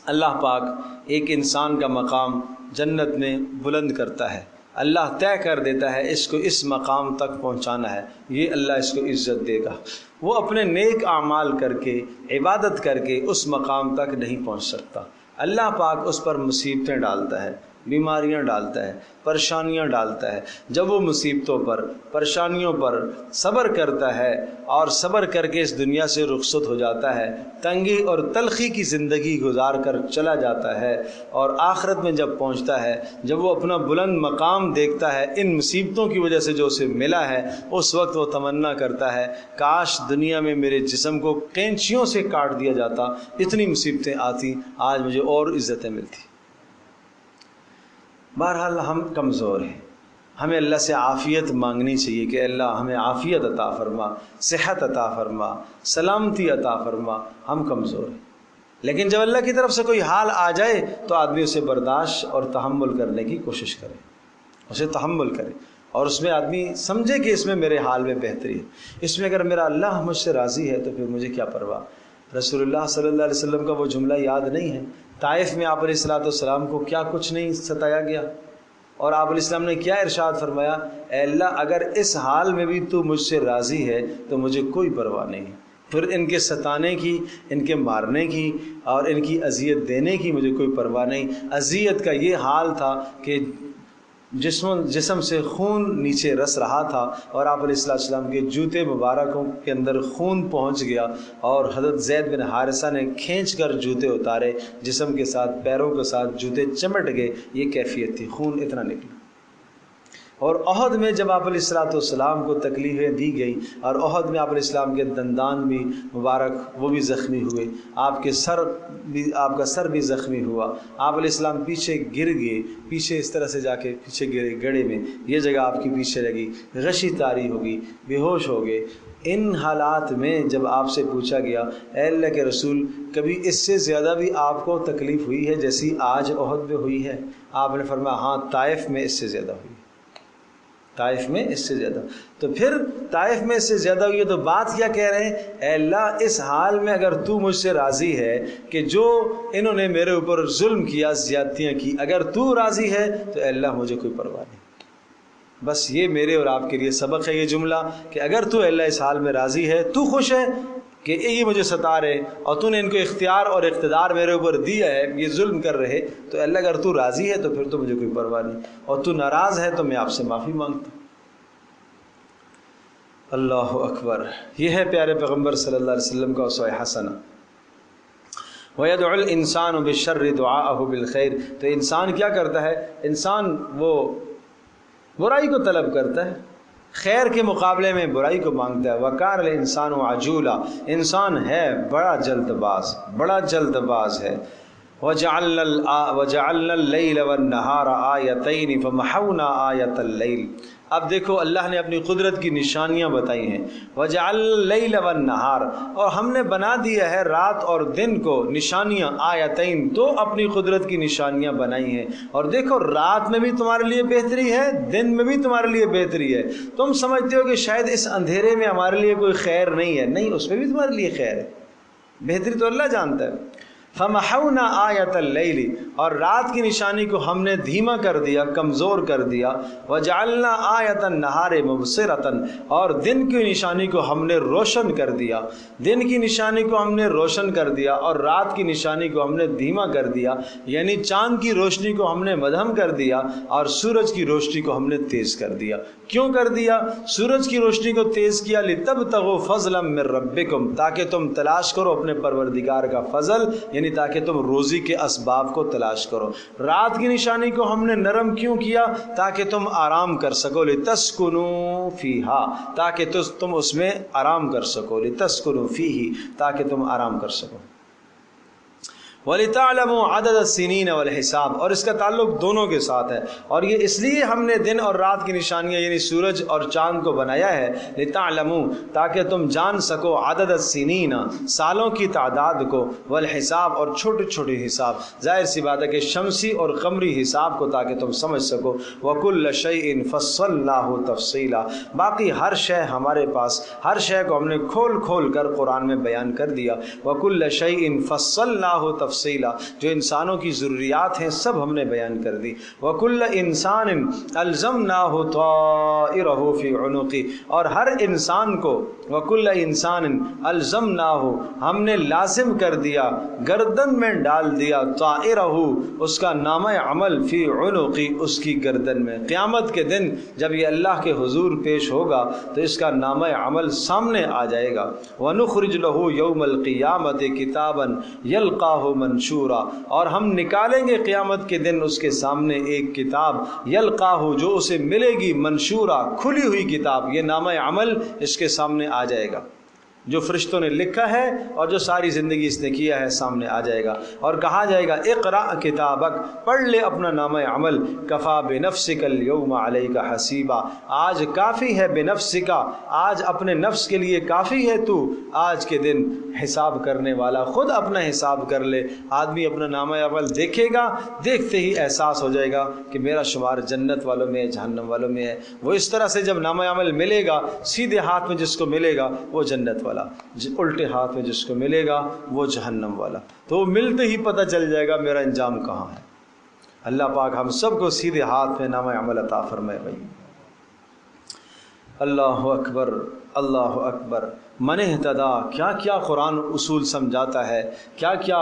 اللہ پاک ایک انسان کا مقام جنت میں بلند کرتا ہے، اللہ طے کر دیتا ہے اس کو اس مقام تک پہنچانا ہے، یہ اللہ اس کو عزت دے گا۔ وہ اپنے نیک اعمال کر کے، عبادت کر کے اس مقام تک نہیں پہنچ سکتا۔ اللہ پاک اس پر مصیبتیں ڈالتا ہے، بیماریاں ڈالتا ہے، پریشانیاں ڈالتا ہے۔ جب وہ مصیبتوں پر، پریشانیوں پر صبر کرتا ہے اور صبر کر کے اس دنیا سے رخصت ہو جاتا ہے، تنگی اور تلخی کی زندگی گزار کر چلا جاتا ہے، اور آخرت میں جب پہنچتا ہے، جب وہ اپنا بلند مقام دیکھتا ہے ان مصیبتوں کی وجہ سے جو اسے ملا ہے، اس وقت وہ تمنا کرتا ہے کاش دنیا میں میرے جسم کو کینچیوں سے کاٹ دیا جاتا، اتنی مصیبتیں آتی، آج مجھے اور عزتیں ملتی۔ بہرحال ہم کمزور ہیں، ہمیں اللہ سے عافیت مانگنی چاہیے کہ اللہ ہمیں عافیت عطا فرما، صحت عطا فرما، سلامتی عطا فرما۔ ہم کمزور ہیں، لیکن جب اللہ کی طرف سے کوئی حال آ جائے تو آدمی اسے برداشت اور تحمل کرنے کی کوشش کرے، اسے تحمل کرے، اور اس میں آدمی سمجھے کہ اس میں میرے حال میں بہتری ہے، اس میں اگر میرا اللہ مجھ سے راضی ہے تو پھر مجھے کیا پرواہ۔ رسول اللہ صلی اللہ علیہ وسلم کا وہ جملہ یاد نہیں ہے، طائف میں آپ علیہ الصلوۃ والسلام کو کیا کچھ نہیں ستایا گیا، اور آپ علیہ السلام نے کیا ارشاد فرمایا؟ اے اللہ اگر اس حال میں بھی تو مجھ سے راضی ہے تو مجھے کوئی پرواہ نہیں ہے، پھر ان کے ستانے کی، ان کے مارنے کی اور ان کی اذیت دینے کی مجھے کوئی پرواہ نہیں۔ اذیت کا یہ حال تھا کہ جسم سے خون نیچے رس رہا تھا، اور آپ علیہ السلام کے جوتے مبارکوں کے اندر خون پہنچ گیا، اور حضرت زید بن حارثہ نے کھینچ کر جوتے اتارے، جسم کے ساتھ پیروں کے ساتھ جوتے چمٹ گئے، یہ کیفیت تھی، خون اتنا نکلا۔ اور احد میں جب آپ علیہ السلام کو تکلیفیں دی گئی، اور احد میں آپ علیہ السلام کے دندان بھی مبارک وہ بھی زخمی ہوئے، آپ کا سر بھی زخمی ہوا، آپ علیہ السلام پیچھے گر گئے، پیچھے اس طرح سے جا کے پیچھے گرے گڑے میں، یہ جگہ آپ کی پیچھے لگی، غشی طاری ہوگی، بے ہوش ہو گئے۔ ان حالات میں جب آپ سے پوچھا گیا اے اللہ کے رسول کبھی اس سے زیادہ بھی آپ کو تکلیف ہوئی ہے جیسی آج احد میں ہوئی ہے؟ آپ نے فرمایا ہاں، طائف میں اس سے زیادہ ہوئی۔ طائف میں اس سے زیادہ. تو پھر طائف میں اس سے زیادہ ہوئی تو بات کیا کہہ رہے ہیں؟ اے اللہ اس حال میں اگر تو مجھ سے راضی ہے کہ جو انہوں نے میرے اوپر ظلم کیا، زیادتیاں کی، اگر تو راضی ہے تو اے اللہ مجھے کوئی پرواہ نہیں. بس یہ میرے اور آپ کے لیے سبق ہے یہ جملہ کہ اگر تو اے اللہ اس حال میں راضی ہے، تو خوش ہے کہ یہ مجھے ستا رہے اور تو نے ان کو اختیار اور اقتدار میرے اوپر دیا ہے، یہ ظلم کر رہے، تو اللہ اگر تو راضی ہے تو پھر تو مجھے کوئی پرواہ نہیں، اور تو ناراض ہے تو میں آپ سے معافی مانگتا ہوں. اللہ اکبر. یہ ہے پیارے پیغمبر صلی اللہ علیہ وسلم کا اسوہ حسنہ. وَيَدْعُ الْإِنسَانُ بِالشَّرِّ دُعَاءَهُ بِالْخَيْرِ. تو انسان کیا کرتا ہے؟ انسان وہ برائی کو طلب کرتا ہے، خیر کے مقابلے میں برائی کو مانگتا ہے. وَكَانَ الْإِنسَانُ عَجُولًا. انسان ہے بڑا جلد باز، بڑا جلد باز ہے. وَجَعَلْنَا اللَّيْلَ وَالنَّهَارَ آیَتَيْنِ فَمَحَوْنَا آیَةَ اللَّيْلِ. اب دیکھو اللہ نے اپنی قدرت کی نشانیاں بتائی ہیں. وَجَعَلْنَا اللَّيْلَ وَالنَّهَارَ. اور ہم نے بنا دیا ہے رات اور دن کو نشانیاں. آیتین تو اپنی قدرت کی نشانیاں بنائی ہیں. اور دیکھو رات میں بھی تمہارے لیے بہتری ہے، دن میں بھی تمہارے لیے بہتری ہے. تم سمجھتے ہو کہ شاید اس اندھیرے میں ہمارے لیے کوئی خیر نہیں ہے، نہیں، اس میں بھی تمہارے لیے خیر ہے. بہتری تو اللہ جانتا ہے. فَمَحَوْنَا آیَةَ اللَّيْلِ. اور رات کی نشانی کو ہم نے دھیما کر دیا، کمزور کر دیا. وَجَعَلْنَا آیَةَ النَّهَارِ مُبْصِرَةً. اور دن کی نشانی کو ہم نے روشن کر دیا. دن کی نشانی کو ہم نے روشن کر دیا اور رات کی نشانی کو ہم نے دھیما کر دیا. یعنی چاند کی روشنی کو ہم نے مدھم کر دیا اور سورج کی روشنی کو ہم نے تیز کر دیا. کیوں کر دیا؟ سورج کی روشنی کو تیز کیا لِتَبْتَغُوا فَضْلًا مِّن رَبِّكُمْ. تاکہ تم تلاش کرو اپنے پروردگار کا فضل، یعنی تاکہ تم روزی کے اسباب کو تلاش کرو. رات کی نشانی کو ہم نے نرم کیوں کیا؟ تاکہ تم آرام کر سکو. لِتَسْكُنُوا فِيهَا. تاکہ تم اس میں آرام کر سکو. لِتَسْكُنُوا فِيهِ. تاکہ تم آرام کر سکو. وَلِتَعْلَمُوا عَدَدَ السِّنِينَ وَالْحِسَابَ. اور اس کا تعلق دونوں کے ساتھ ہے. اور یہ اس لیے ہم نے دن اور رات کی نشانیاں یعنی سورج اور چاند کو بنایا ہے. لِتَعْلَمُوا. تاکہ تم جان سکو عدد السِّنِينَ سالوں کی تعداد کو، والحساب اور چھوٹے چھوٹے حساب. ظاہر سی بات ہے کہ شمسی اور قمری حساب کو تاکہ تم سمجھ سکو. وَكُلَّ شَيْءٍ فَصَّلْنَاهُ تَفْصِيلًا. باقی ہر شے ہمارے پاس، ہر شے کو ہم نے کھول کھول کر قرآن میں بیان کر دیا. وَكُلَّ شَيْءٍ فَصَّلْنَاهُ تفصیلا. جو انسانوں کی ضروریات ہیں سب ہم نے بیان کر دی. وَكُلَّ إِنسَانٍ أَلْزَمْنَاهُ طَائِرَهُ فِي عُنُقِهِ. اور ہر انسان کو وَكُلَّ إِنسَانٍ أَلْزَمْنَاهُ ہم نے لازم کر دیا، گردن میں ڈال دیا، طَائِرَهُ اس کا نامہ عمل، فی عنقی اس کی گردن میں. قیامت کے دن جب یہ اللہ کے حضور پیش ہوگا تو اس کا نامہ عمل سامنے آ جائے گا. وَنُخْرِجْ لَهُ يَوْمَ الْقِيَامَةِ كِتَابًا يَلْقَاهُ منشورا. اور ہم نکالیں گے قیامت کے دن اس کے سامنے ایک کتاب، یلقاہ جو اسے ملے گی، منشورا کھلی ہوئی کتاب. یہ نامہ عمل اس کے سامنے آ جائے گا، جو فرشتوں نے لکھا ہے اور جو ساری زندگی اس نے کیا ہے سامنے آ جائے گا. اور کہا جائے گا اقرأ کتابک، پڑھ لے اپنا نامہ عمل. کفا بنفسک اليوم علیک حسیبا. آج کافی ہے، بنفسک آج اپنے نفس کے لیے کافی ہے تو آج کے دن حساب کرنے والا. خود اپنا حساب کر لے. آدمی اپنا نامہ عمل دیکھے گا، دیکھتے ہی احساس ہو جائے گا کہ میرا شمار جنت والوں میں ہے، جہنم والوں میں ہے. وہ اس طرح سے جب نامہ عمل ملے گا، سیدھے ہاتھ میں جس کو ملے گا وہ جنت والا، الٹے ہاتھ میں جس کو ملے گا وہ جہنم والا. تو وہ ملتے ہی پتہ چل جائے گا میرا انجام کہاں ہے. اللہ پاک ہم سب کو سیدھے ہاتھ میں نامہ عمل عطا فرمائے. بھائی اللہ اکبر، اللہ اکبر. من اہتدی، کیا کیا قرآن اصول سمجھاتا ہے، کیا کیا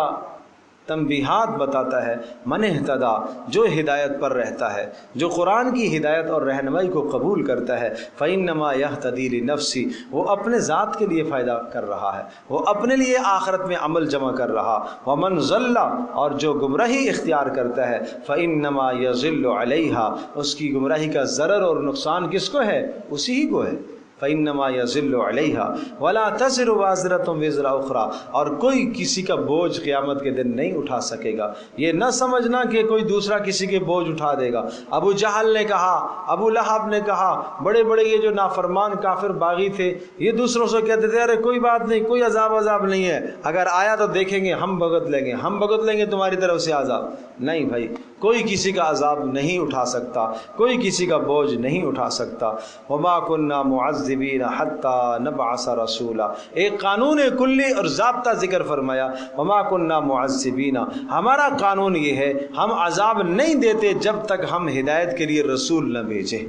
تنبیہات بتاتا ہے. من اہتدی جو ہدایت پر رہتا ہے، جو قرآن کی ہدایت اور رہنمائی کو قبول کرتا ہے، فإنما یہتدی لنفسی وہ اپنے ذات کے لیے فائدہ کر رہا ہے، وہ اپنے لیے آخرت میں عمل جمع کر رہا. ومن ضل اور جو گمراہی اختیار کرتا ہے، فإنما یضل علیہا اس کی گمراہی کا ضرر اور نقصان کس کو ہے؟ اسی ہی کو ہے. فإنما يضل عليها ولا تزر وازرة وزر أخرى اور کوئی کسی کا بوجھ قیامت کے دن نہیں اٹھا سکے گا. یہ نہ سمجھنا کہ کوئی دوسرا کسی کے بوجھ اٹھا دے گا. ابو جہل نے کہا، ابو لہب نے کہا، بڑے بڑے یہ جو نافرمان کافر باغی تھے یہ دوسروں سے کہتے تھے ارے کوئی بات نہیں، کوئی عذاب نہیں ہے، اگر آیا تو دیکھیں گے، ہم بھگت لیں گے، ہم بھگت لیں گے تمہاری طرف سے عذاب. نہیں بھائی، کوئی کسی کا عذاب نہیں اٹھا سکتا، کوئی کسی کا بوجھ نہیں اٹھا سکتا۔ وما كنا معذبین حتی نبعث رسولا، ایک قانون کلی اور ضابطہ ذکر فرمایا، وما كنا معذبین، ہمارا قانون یہ ہے ہم عذاب نہیں دیتے جب تک ہم ہدایت کے لیے رسول نہ بھیجیں،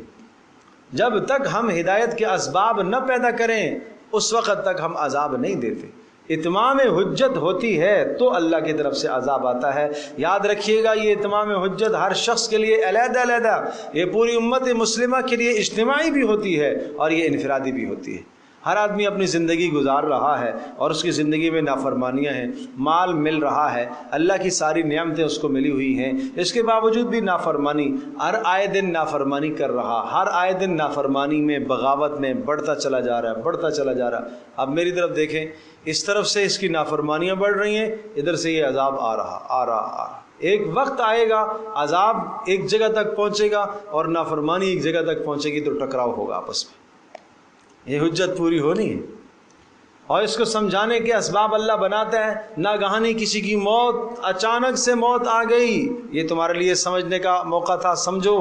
جب تک ہم ہدایت کے اسباب نہ پیدا کریں اس وقت تک ہم عذاب نہیں دیتے۔ اتمام حجت ہوتی ہے تو اللہ کی طرف سے عذاب آتا ہے۔ یاد رکھیے گا یہ اتمام حجت ہر شخص کے لیے علیحدہ علیحدہ، یہ پوری امت مسلمہ کے لیے اجتماعی بھی ہوتی ہے اور یہ انفرادی بھی ہوتی ہے۔ ہر آدمی اپنی زندگی گزار رہا ہے اور اس کی زندگی میں نافرمانیاں ہیں، مال مل رہا ہے، اللہ کی ساری نعمتیں اس کو ملی ہوئی ہیں، اس کے باوجود بھی نافرمانی، ہر آئے دن نافرمانی کر رہا، ہر آئے دن نافرمانی میں بغاوت میں بڑھتا چلا جا رہا ہے، بڑھتا چلا جا رہا ہے۔ اب میری طرف دیکھیں، اس طرف سے اس کی نافرمانیاں بڑھ رہی ہیں، ادھر سے یہ عذاب آ رہا۔ ایک وقت آئے گا عذاب ایک جگہ تک پہنچے گا اور نافرمانی ایک جگہ تک پہنچے گی تو ٹکراؤ ہوگا آپس میں، یہ حجت پوری ہونی ہے۔ اور اس کو سمجھانے کے اسباب اللہ بناتا ہے، ناگہانی کسی کی موت، اچانک سے موت آ گئی، یہ تمہارے لیے سمجھنے کا موقع تھا، سمجھو۔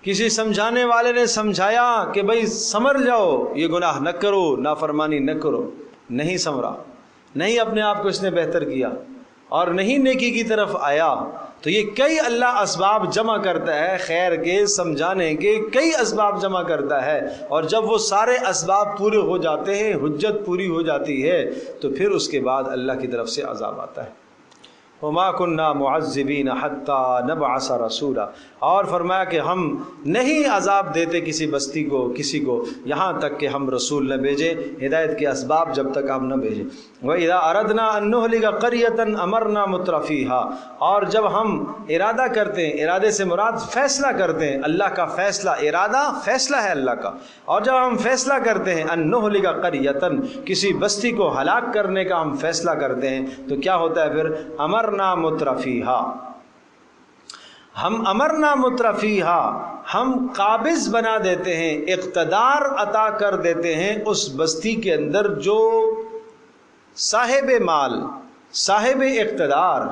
کسی سمجھانے والے نے سمجھایا کہ بھائی سمر جاؤ، یہ گناہ نہ کرو، نافرمانی نہ کرو، نہیں سمرا، نہیں اپنے آپ کو اس نے بہتر کیا اور نہیں نیکی کی طرف آیا، تو یہ کئی اللہ اسباب جمع کرتا ہے، خیر کے، سمجھانے کے کئی اسباب جمع کرتا ہے، اور جب وہ سارے اسباب پورے ہو جاتے ہیں، حجت پوری ہو جاتی ہے، تو پھر اس کے بعد اللہ کی طرف سے عذاب آتا ہے۔ وما كنا معذبین حتی نبعث رسولا، اور فرمایا کہ ہم نہیں عذاب دیتے کسی بستی کو، کسی کو، یہاں تک کہ ہم رسول نہ بھیجیں، ہدایت کے اسباب جب تک ہم نہ بھیجیں۔ وَإِذَا أَرَدْنَا أَن نُهْلِكَ قَرْيَةً أَمَرْنَا مُتْرَفِيهَا، اور جب ہم ارادہ کرتے ہیں، ارادے سے مراد فیصلہ کرتے ہیں، اللہ کا فیصلہ، ارادہ فیصلہ ہے اللہ کا، اور جب ہم فیصلہ کرتے ہیں أَن نُهْلِكَ قَرْيَةً، کسی بستی کو ہلاک کرنے کا ہم فیصلہ کرتے ہیں، تو کیا ہوتا ہے پھر؟ امرنا مترفیہا، ہم امرنا مترفیہا، ہم قابض بنا دیتے ہیں، اقتدار عطا کر دیتے ہیں اس بستی کے اندر جو صاحب مال، صاحب اقتدار،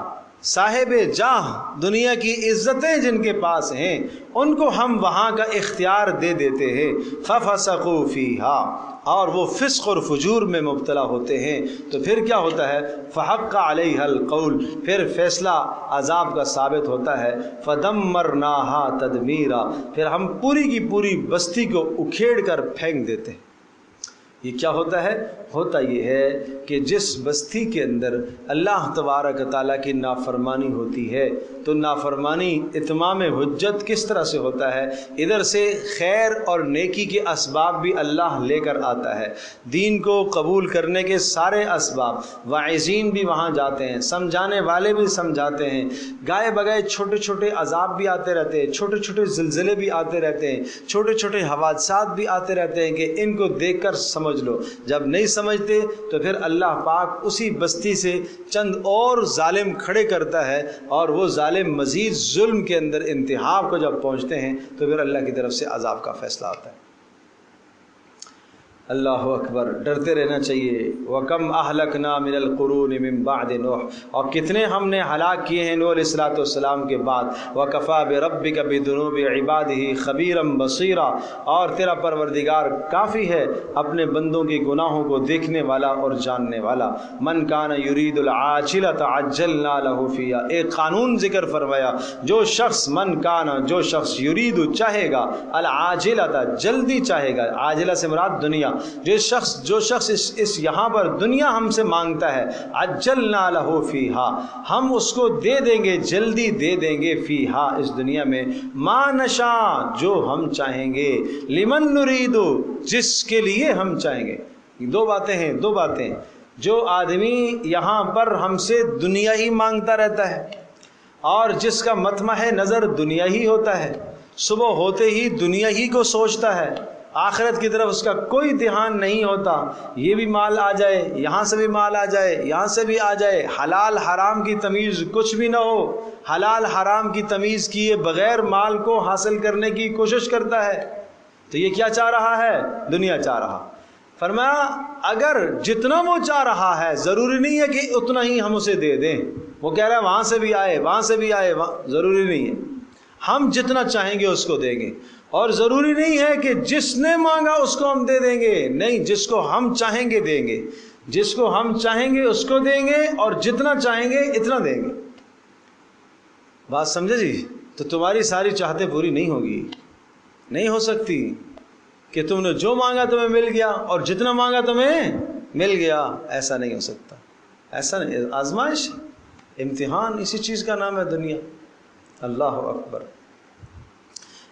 صاحب جاہ، دنیا کی عزتیں جن کے پاس ہیں، ان کو ہم وہاں کا اختیار دے دیتے ہیں۔ فَفَسَقُوا فِيهَا، اور وہ فسق اور فجور میں مبتلا ہوتے ہیں، تو پھر کیا ہوتا ہے؟ فحق علیہ القول، پھر فیصلہ عذاب کا ثابت ہوتا ہے۔ فدمرناها تدمیرا، پھر ہم پوری کی پوری بستی کو اکھیڑ کر پھینک دیتے ہیں۔ یہ کیا ہوتا ہے؟ ہوتا یہ ہے کہ جس بستی کے اندر اللہ تبارک تعالیٰ کی نافرمانی ہوتی ہے تو نافرمانی اتمام حجت کس طرح سے ہوتا ہے؟ ادھر سے خیر اور نیکی کے اسباب بھی اللہ لے کر آتا ہے، دین کو قبول کرنے کے سارے اسباب، واعظین بھی وہاں جاتے ہیں، سمجھانے والے بھی سمجھاتے ہیں، گائے بگائے چھوٹے چھوٹے عذاب بھی آتے رہتے ہیں، چھوٹے چھوٹے زلزلے بھی آتے رہتے ہیں، چھوٹے چھوٹے حوادثات بھی آتے رہتے ہیں کہ ان کو دیکھ کر سمجھ لو۔ جب نہیں سمجھتے تو پھر اللہ پاک اسی بستی سے چند اور ظالم کھڑے کرتا ہے، اور وہ ظالم مزید ظلم کے اندر انتہا کو جب پہنچتے ہیں تو پھر اللہ کی طرف سے عذاب کا فیصلہ آتا ہے۔ اللہ اکبر، ڈرتے رہنا چاہیے۔ وَكَمْ أَهْلَكْنَا مِنَ الْقُرُونِ مِن بَعْدِ نوح، اور کتنے ہم نے ہلاک کیے ہیں نوح علیہ الصلوۃ والسلام کے بعد۔ وَكَفَىٰ بِرَبِّكَ بِذُنُوبِ عِبَادِهِ خَبِيرًا بَصِيرًا، اور تیرا پروردگار کافی ہے اپنے بندوں کے گناہوں کو دیکھنے والا اور جاننے والا۔ مَنْ كَانَ يُرِيدُ الْعَاجِلَةَ عَجَّلْنَا لَهُ فِيهَا، ایک قانون ذکر فرمایا، جو شخص من کانا، جو شخص یرید چاہے گا، العاجلۃ جلدی چاہے گا، عاجلہ سے مراد دنیا، جو شخص اس یہاں پر دنیا ہم سے مانگتا ہے، عجلنا لہ فیہا، ہم اس کو دے دیں گے، جلدی دے دیں گے، فیہا اس دنیا میں، ما نشاء جو ہم چاہیں گے، لمن نرید جس کے لیے ہم چاہیں گے۔ دو باتیں ہیں، دو باتیں، جو آدمی یہاں پر ہم سے دنیا ہی مانگتا رہتا ہے اور جس کا مطمع نظر دنیا ہی ہوتا ہے، صبح ہوتے ہی دنیا ہی کو سوچتا ہے، آخرت کی طرف اس کا کوئی دھیان نہیں ہوتا، یہ بھی مال آ جائے، یہاں سے بھی مال آ جائے، یہاں سے بھی آ جائے، حلال حرام کی تمیز کچھ بھی نہ ہو، حلال حرام کی تمیز کیے بغیر مال کو حاصل کرنے کی کوشش کرتا ہے، تو یہ کیا چاہ رہا ہے؟ دنیا چاہ رہا۔ فرمایا اگر جتنا وہ چاہ رہا ہے ضروری نہیں ہے کہ اتنا ہی ہم اسے دے دیں. وہ کہہ رہا ہے وہاں سے بھی آئے وہاں سے بھی آئے, ضروری نہیں ہے, ہم جتنا چاہیں گے اس کو دیں گے. اور ضروری نہیں ہے کہ جس نے مانگا اس کو ہم دے دیں گے, نہیں, جس کو ہم چاہیں گے دیں گے, جس کو ہم چاہیں گے اس کو دیں گے, اور جتنا چاہیں گے اتنا دیں گے. بات سمجھے جی؟ تو تمہاری ساری چاہتیں پوری نہیں ہوگی, نہیں ہو سکتی کہ تم نے جو مانگا تمہیں مل گیا اور جتنا مانگا تمہیں مل گیا. ایسا نہیں ہو سکتا, ایسا نہیں. آزمائش, امتحان, اسی چیز کا نام ہے دنیا. اللہ اکبر.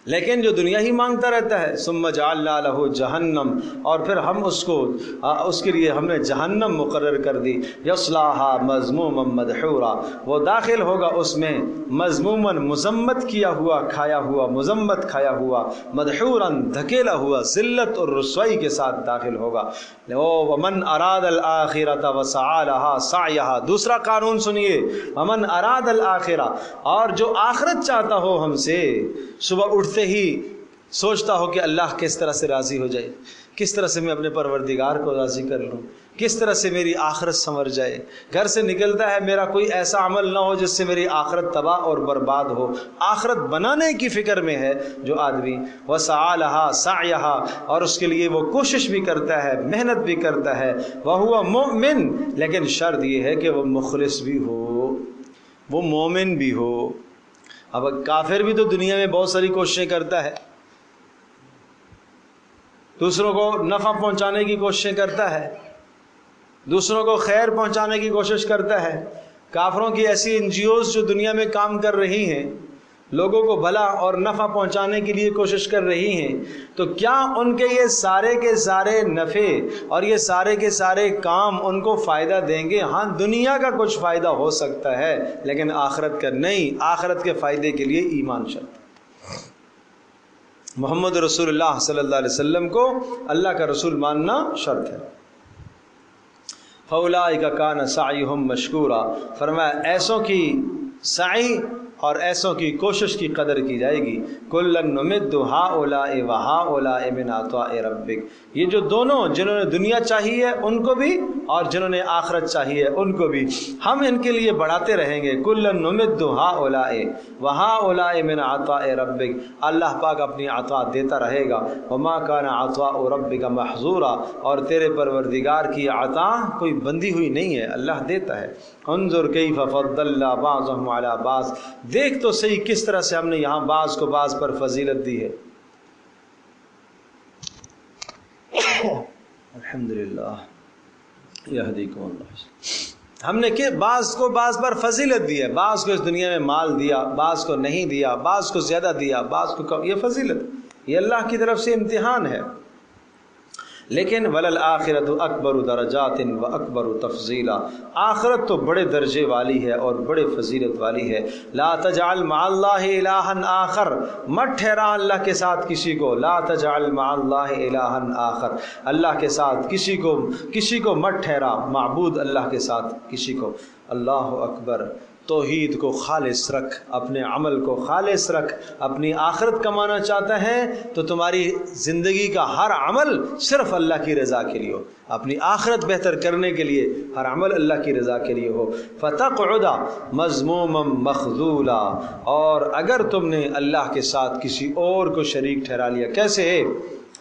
لیکن جو دنیا ہی مانگتا رہتا ہے, ثم جعلنا له جہنم, اور پھر ہم اس کے لیے ہم نے جہنم مقرر کر دی. یصلاها مذموما مدحورا, وہ داخل ہوگا اس میں مذموما مذمت کیا ہوا, کھایا ہوا, مذمت کھایا ہوا, مدحورا دھکیلا ہوا, ذلت اور رسوائی کے ساتھ داخل ہوگا. ومن اراد الآخرة وسعى لها سعيها, دوسرا قانون سنیے, ومن اراد الآخرة, اور جو آخرت چاہتا ہو ہم سے, صبح اٹھتے ہی سوچتا ہو کہ اللہ کس طرح سے راضی ہو جائے, کس طرح سے میں اپنے پروردگار کو راضی کر لوں, کس طرح سے میری آخرت سنور جائے. گھر سے نکلتا ہے, میرا کوئی ایسا عمل نہ ہو جس سے میری آخرت تباہ اور برباد ہو. آخرت بنانے کی فکر میں ہے جو آدمی. وسعى لها سعيها, اور اس کے لیے وہ کوشش بھی کرتا ہے, محنت بھی کرتا ہے. وهو مؤمن, لیکن شرط یہ ہے کہ وہ مخلص بھی ہو, وہ مومن بھی ہو. اب کافر بھی تو دنیا میں بہت ساری کوششیں کرتا ہے, دوسروں کو نفع پہنچانے کی کوششیں کرتا ہے, دوسروں کو خیر پہنچانے کی کوشش کرتا ہے. کافروں کی ایسی NGOs جو دنیا میں کام کر رہی ہیں, لوگوں کو بھلا اور نفع پہنچانے کے لیے کوشش کر رہی ہیں, تو کیا ان کے یہ سارے کے سارے نفع اور یہ سارے کے سارے کام ان کو فائدہ دیں گے؟ ہاں, دنیا کا کچھ فائدہ ہو سکتا ہے, لیکن آخرت کا نہیں. آخرت کے فائدے کے لیے ایمان شرط. محمد رسول اللہ صلی اللہ علیہ وسلم کو اللہ کا رسول ماننا شرط ہے. فَأُولَٰئِكَ كَانَ سَعْيُهُمْ مَشْكُورًا, فرمایا ایسوں کی سعی اور ایسوں کی کوشش کی قدر کی جائے گی. کُلًّا نُمِدُّ هَٰؤُلَاءِ وَهَٰؤُلَاءِ مِنْ عَطَاءِ رَبِّكَ, یہ جو دونوں, جنہوں نے دنیا چاہی ہے ان کو بھی اور جنہوں نے آخرت چاہی ہے ان کو بھی, ہم ان کے لیے بڑھاتے رہیں گے. کُلًّا نُمِدُّ هَٰؤُلَاءِ وَهَٰؤُلَاءِ مِنْ عَطَاءِ رَبِّكَ, اللہ پاک اپنی عطا دیتا رہے گا. وَمَا كَانَ عَطَاءُ رَبِّكَ مَحْظُورًا, اور تیرے پروردگار کی عطا کوئی بندی ہوئی نہیں ہے, اللہ دیتا ہے. انظر کیف فضلنا بعضهم علی بعض, دیکھ تو صحیح کس طرح سے ہم نے یہاں بعض کو بعض پر فضیلت دی ہے. الحمدللہ یہدیکم اللہ. ہم نے کہ بعض کو بعض پر فضیلت دی ہے, بعض کو اس دنیا میں مال دیا, بعض کو نہیں دیا, بعض کو زیادہ دیا, بعض کو کم. یہ فضیلت, یہ اللہ کی طرف سے امتحان ہے. لیکن وَلَلْآخِرَةُ أَكْبَرُ دَرَجَاتٍ وَأَكْبَرُ تَفْضِيلًا, آخرت تو بڑے درجے والی ہے اور بڑے فضیلت والی ہے. لَا تَجْعَلْ مَعَ اللَّهِ إِلَٰهًا آخر, مت ٹھہرا اللہ کے ساتھ کسی کو. لَا تَجْعَلْ مَعَ اللَّهِ إِلَٰهًا آخر, اللہ کے ساتھ کسی کو مت ٹھہرا, معبود اللہ کے ساتھ کسی کو. اللہ اکبر. توحید کو خالص رکھ, اپنے عمل کو خالص رکھ. اپنی آخرت کمانا چاہتا ہے تو تمہاری زندگی کا ہر عمل صرف اللہ کی رضا کے لیے ہو. اپنی آخرت بہتر کرنے کے لیے ہر عمل اللہ کی رضا کے لیے ہو. فَتَقْعُدَ مَذْمُومًا مَخْذُولًا, اور اگر تم نے اللہ کے ساتھ کسی اور کو شریک ٹھہرا لیا. کیسے ہے؟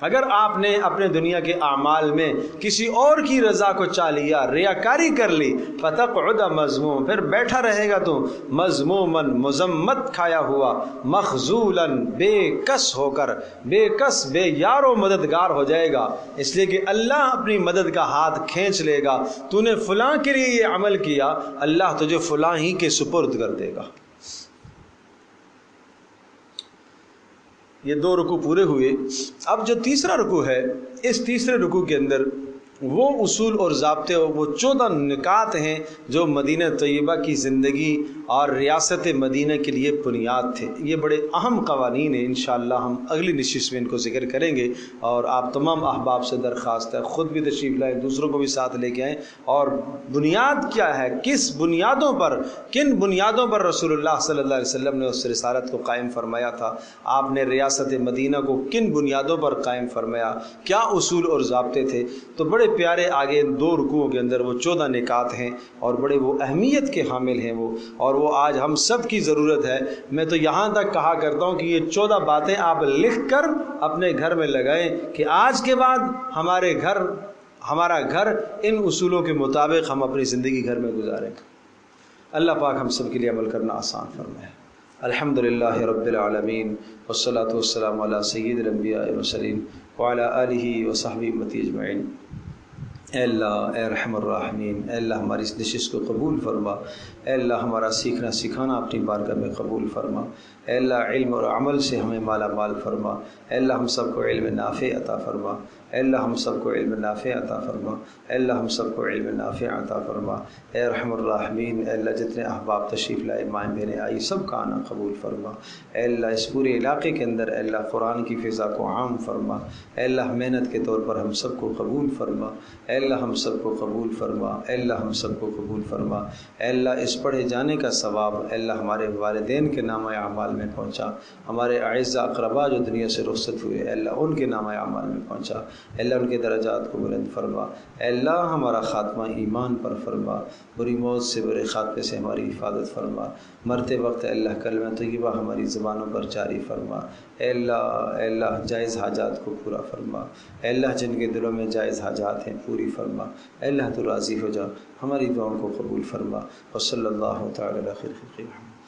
اگر آپ نے اپنے دنیا کے اعمال میں کسی اور کی رضا کو چاہ لیا, ریاکاری کر لی, فتقعد مذموم, پھر بیٹھا رہے گا تو مذموماً, مذمت کھایا ہوا, مخذولاً, بے کس ہو کر, بے کس, بے یار و مددگار ہو جائے گا. اس لیے کہ اللہ اپنی مدد کا ہاتھ کھینچ لے گا. تو نے فلاں کے لیے یہ عمل کیا, اللہ تجھے فلاں ہی کے سپرد کر دے گا. یہ 2 رکوع پورے ہوئے. اب جو تیسرا رکوع ہے, اس تیسرے رکوع کے اندر وہ اصول اور ضابطے وہ 14 نکات ہیں جو مدینہ طیبہ کی زندگی اور ریاست مدینہ کے لیے بنیاد تھے۔ یہ بڑے اہم قوانین ہیں، انشاءاللہ ہم اگلی نشست میں ان کو ذکر کریں گے، اور آپ تمام احباب سے درخواست ہے خود بھی تشریف لائیں، دوسروں کو بھی ساتھ لے کے آئیں، اور بنیاد کیا ہے، کس بنیادوں پر، کن بنیادوں پر رسول اللہ صلی اللہ علیہ وسلم نے اس رسالت کو قائم فرمایا تھا، آپ نے ریاست مدینہ کو کن بنیادوں پر قائم فرمایا، کیا اصول اور ضابطے تھے۔ تو بڑے پیارے آگے 2 رکوعوں کے اندر وہ 14 نکات ہیں، اور بڑے وہ اہمیت کے حامل ہیں وہ، اور وہ آج ہم سب کی ضرورت ہے۔ میں تو یہاں تک کہا کرتا ہوں کہ یہ 14 باتیں آپ لکھ کر اپنے گھر میں لگائیں کہ آج کے بعد ہمارا گھر ان اصولوں کے مطابق ہم اپنی زندگی گھر میں گزاریں۔ اللہ پاک ہم سب کے لیے عمل کرنا آسان فرمائے۔ الحمدللہ رب العالمین والصلاة والسلام علی سید الانبیاء والمرسلین وعلی آلہ وصحبہ امتی اجمعین۔ اے اللہ، اے رحم الراحمین، اے اللہ ہماری اس نشست کو قبول فرما، اے اللہ ہمارا سیکھنا سکھانا اپنی بارگاہ میں قبول فرما، اے اللہ علم اور عمل سے ہمیں مالا مال فرما، اے اللہ ہم سب کو علم نافع عطا فرما، اے اللہ ہم سب کو علم نافع عطا فرما، اے اللہ ہم سب کو علم نافع عطا فرما، اے رحم الراحمین، اے اللہ جتنے احباب تشریف لائے، مائیں بہنیں آئی، سب کا آنا قبول فرما، اے اللہ اس پورے علاقے کے اندر اے اللہ قرآن کی فضا کو عام فرما، اے اللہ محنت کے طور پر ہم سب کو قبول فرما، اے اللہ ہم سب کو قبول فرما، اے اللہ ہم سب کو قبول فرما، اے اللہ اس پڑھے جانے کا ثواب اے اللہ ہمارے والدین کے نامہ اعمال میں پہنچا، ہمارے اعزاء اقربا جو دنیا سے رخصت ہوئے اے اللہ ان کے نامہ اعمال میں پہنچا، اے اللہ ان کے درجات کو بلند فرما، اے اللہ ہمارا خاتمہ ایمان پر فرما، بری موت سے برے خاتمے سے ہماری حفاظت فرما، مرتے وقت اے اللہ کلمہ طیبہ ہماری زبانوں پر جاری فرما، اے اللہ جائز حاجات کو پورا فرما، اے اللہ جن کے دلوں میں جائز حاجات ہیں پوری فرما، اے اللہ تو راضی ہو جا، ہماری دعاؤں کو قبول فرما، وصلی اللہ تعالی علی خیر خلقہ۔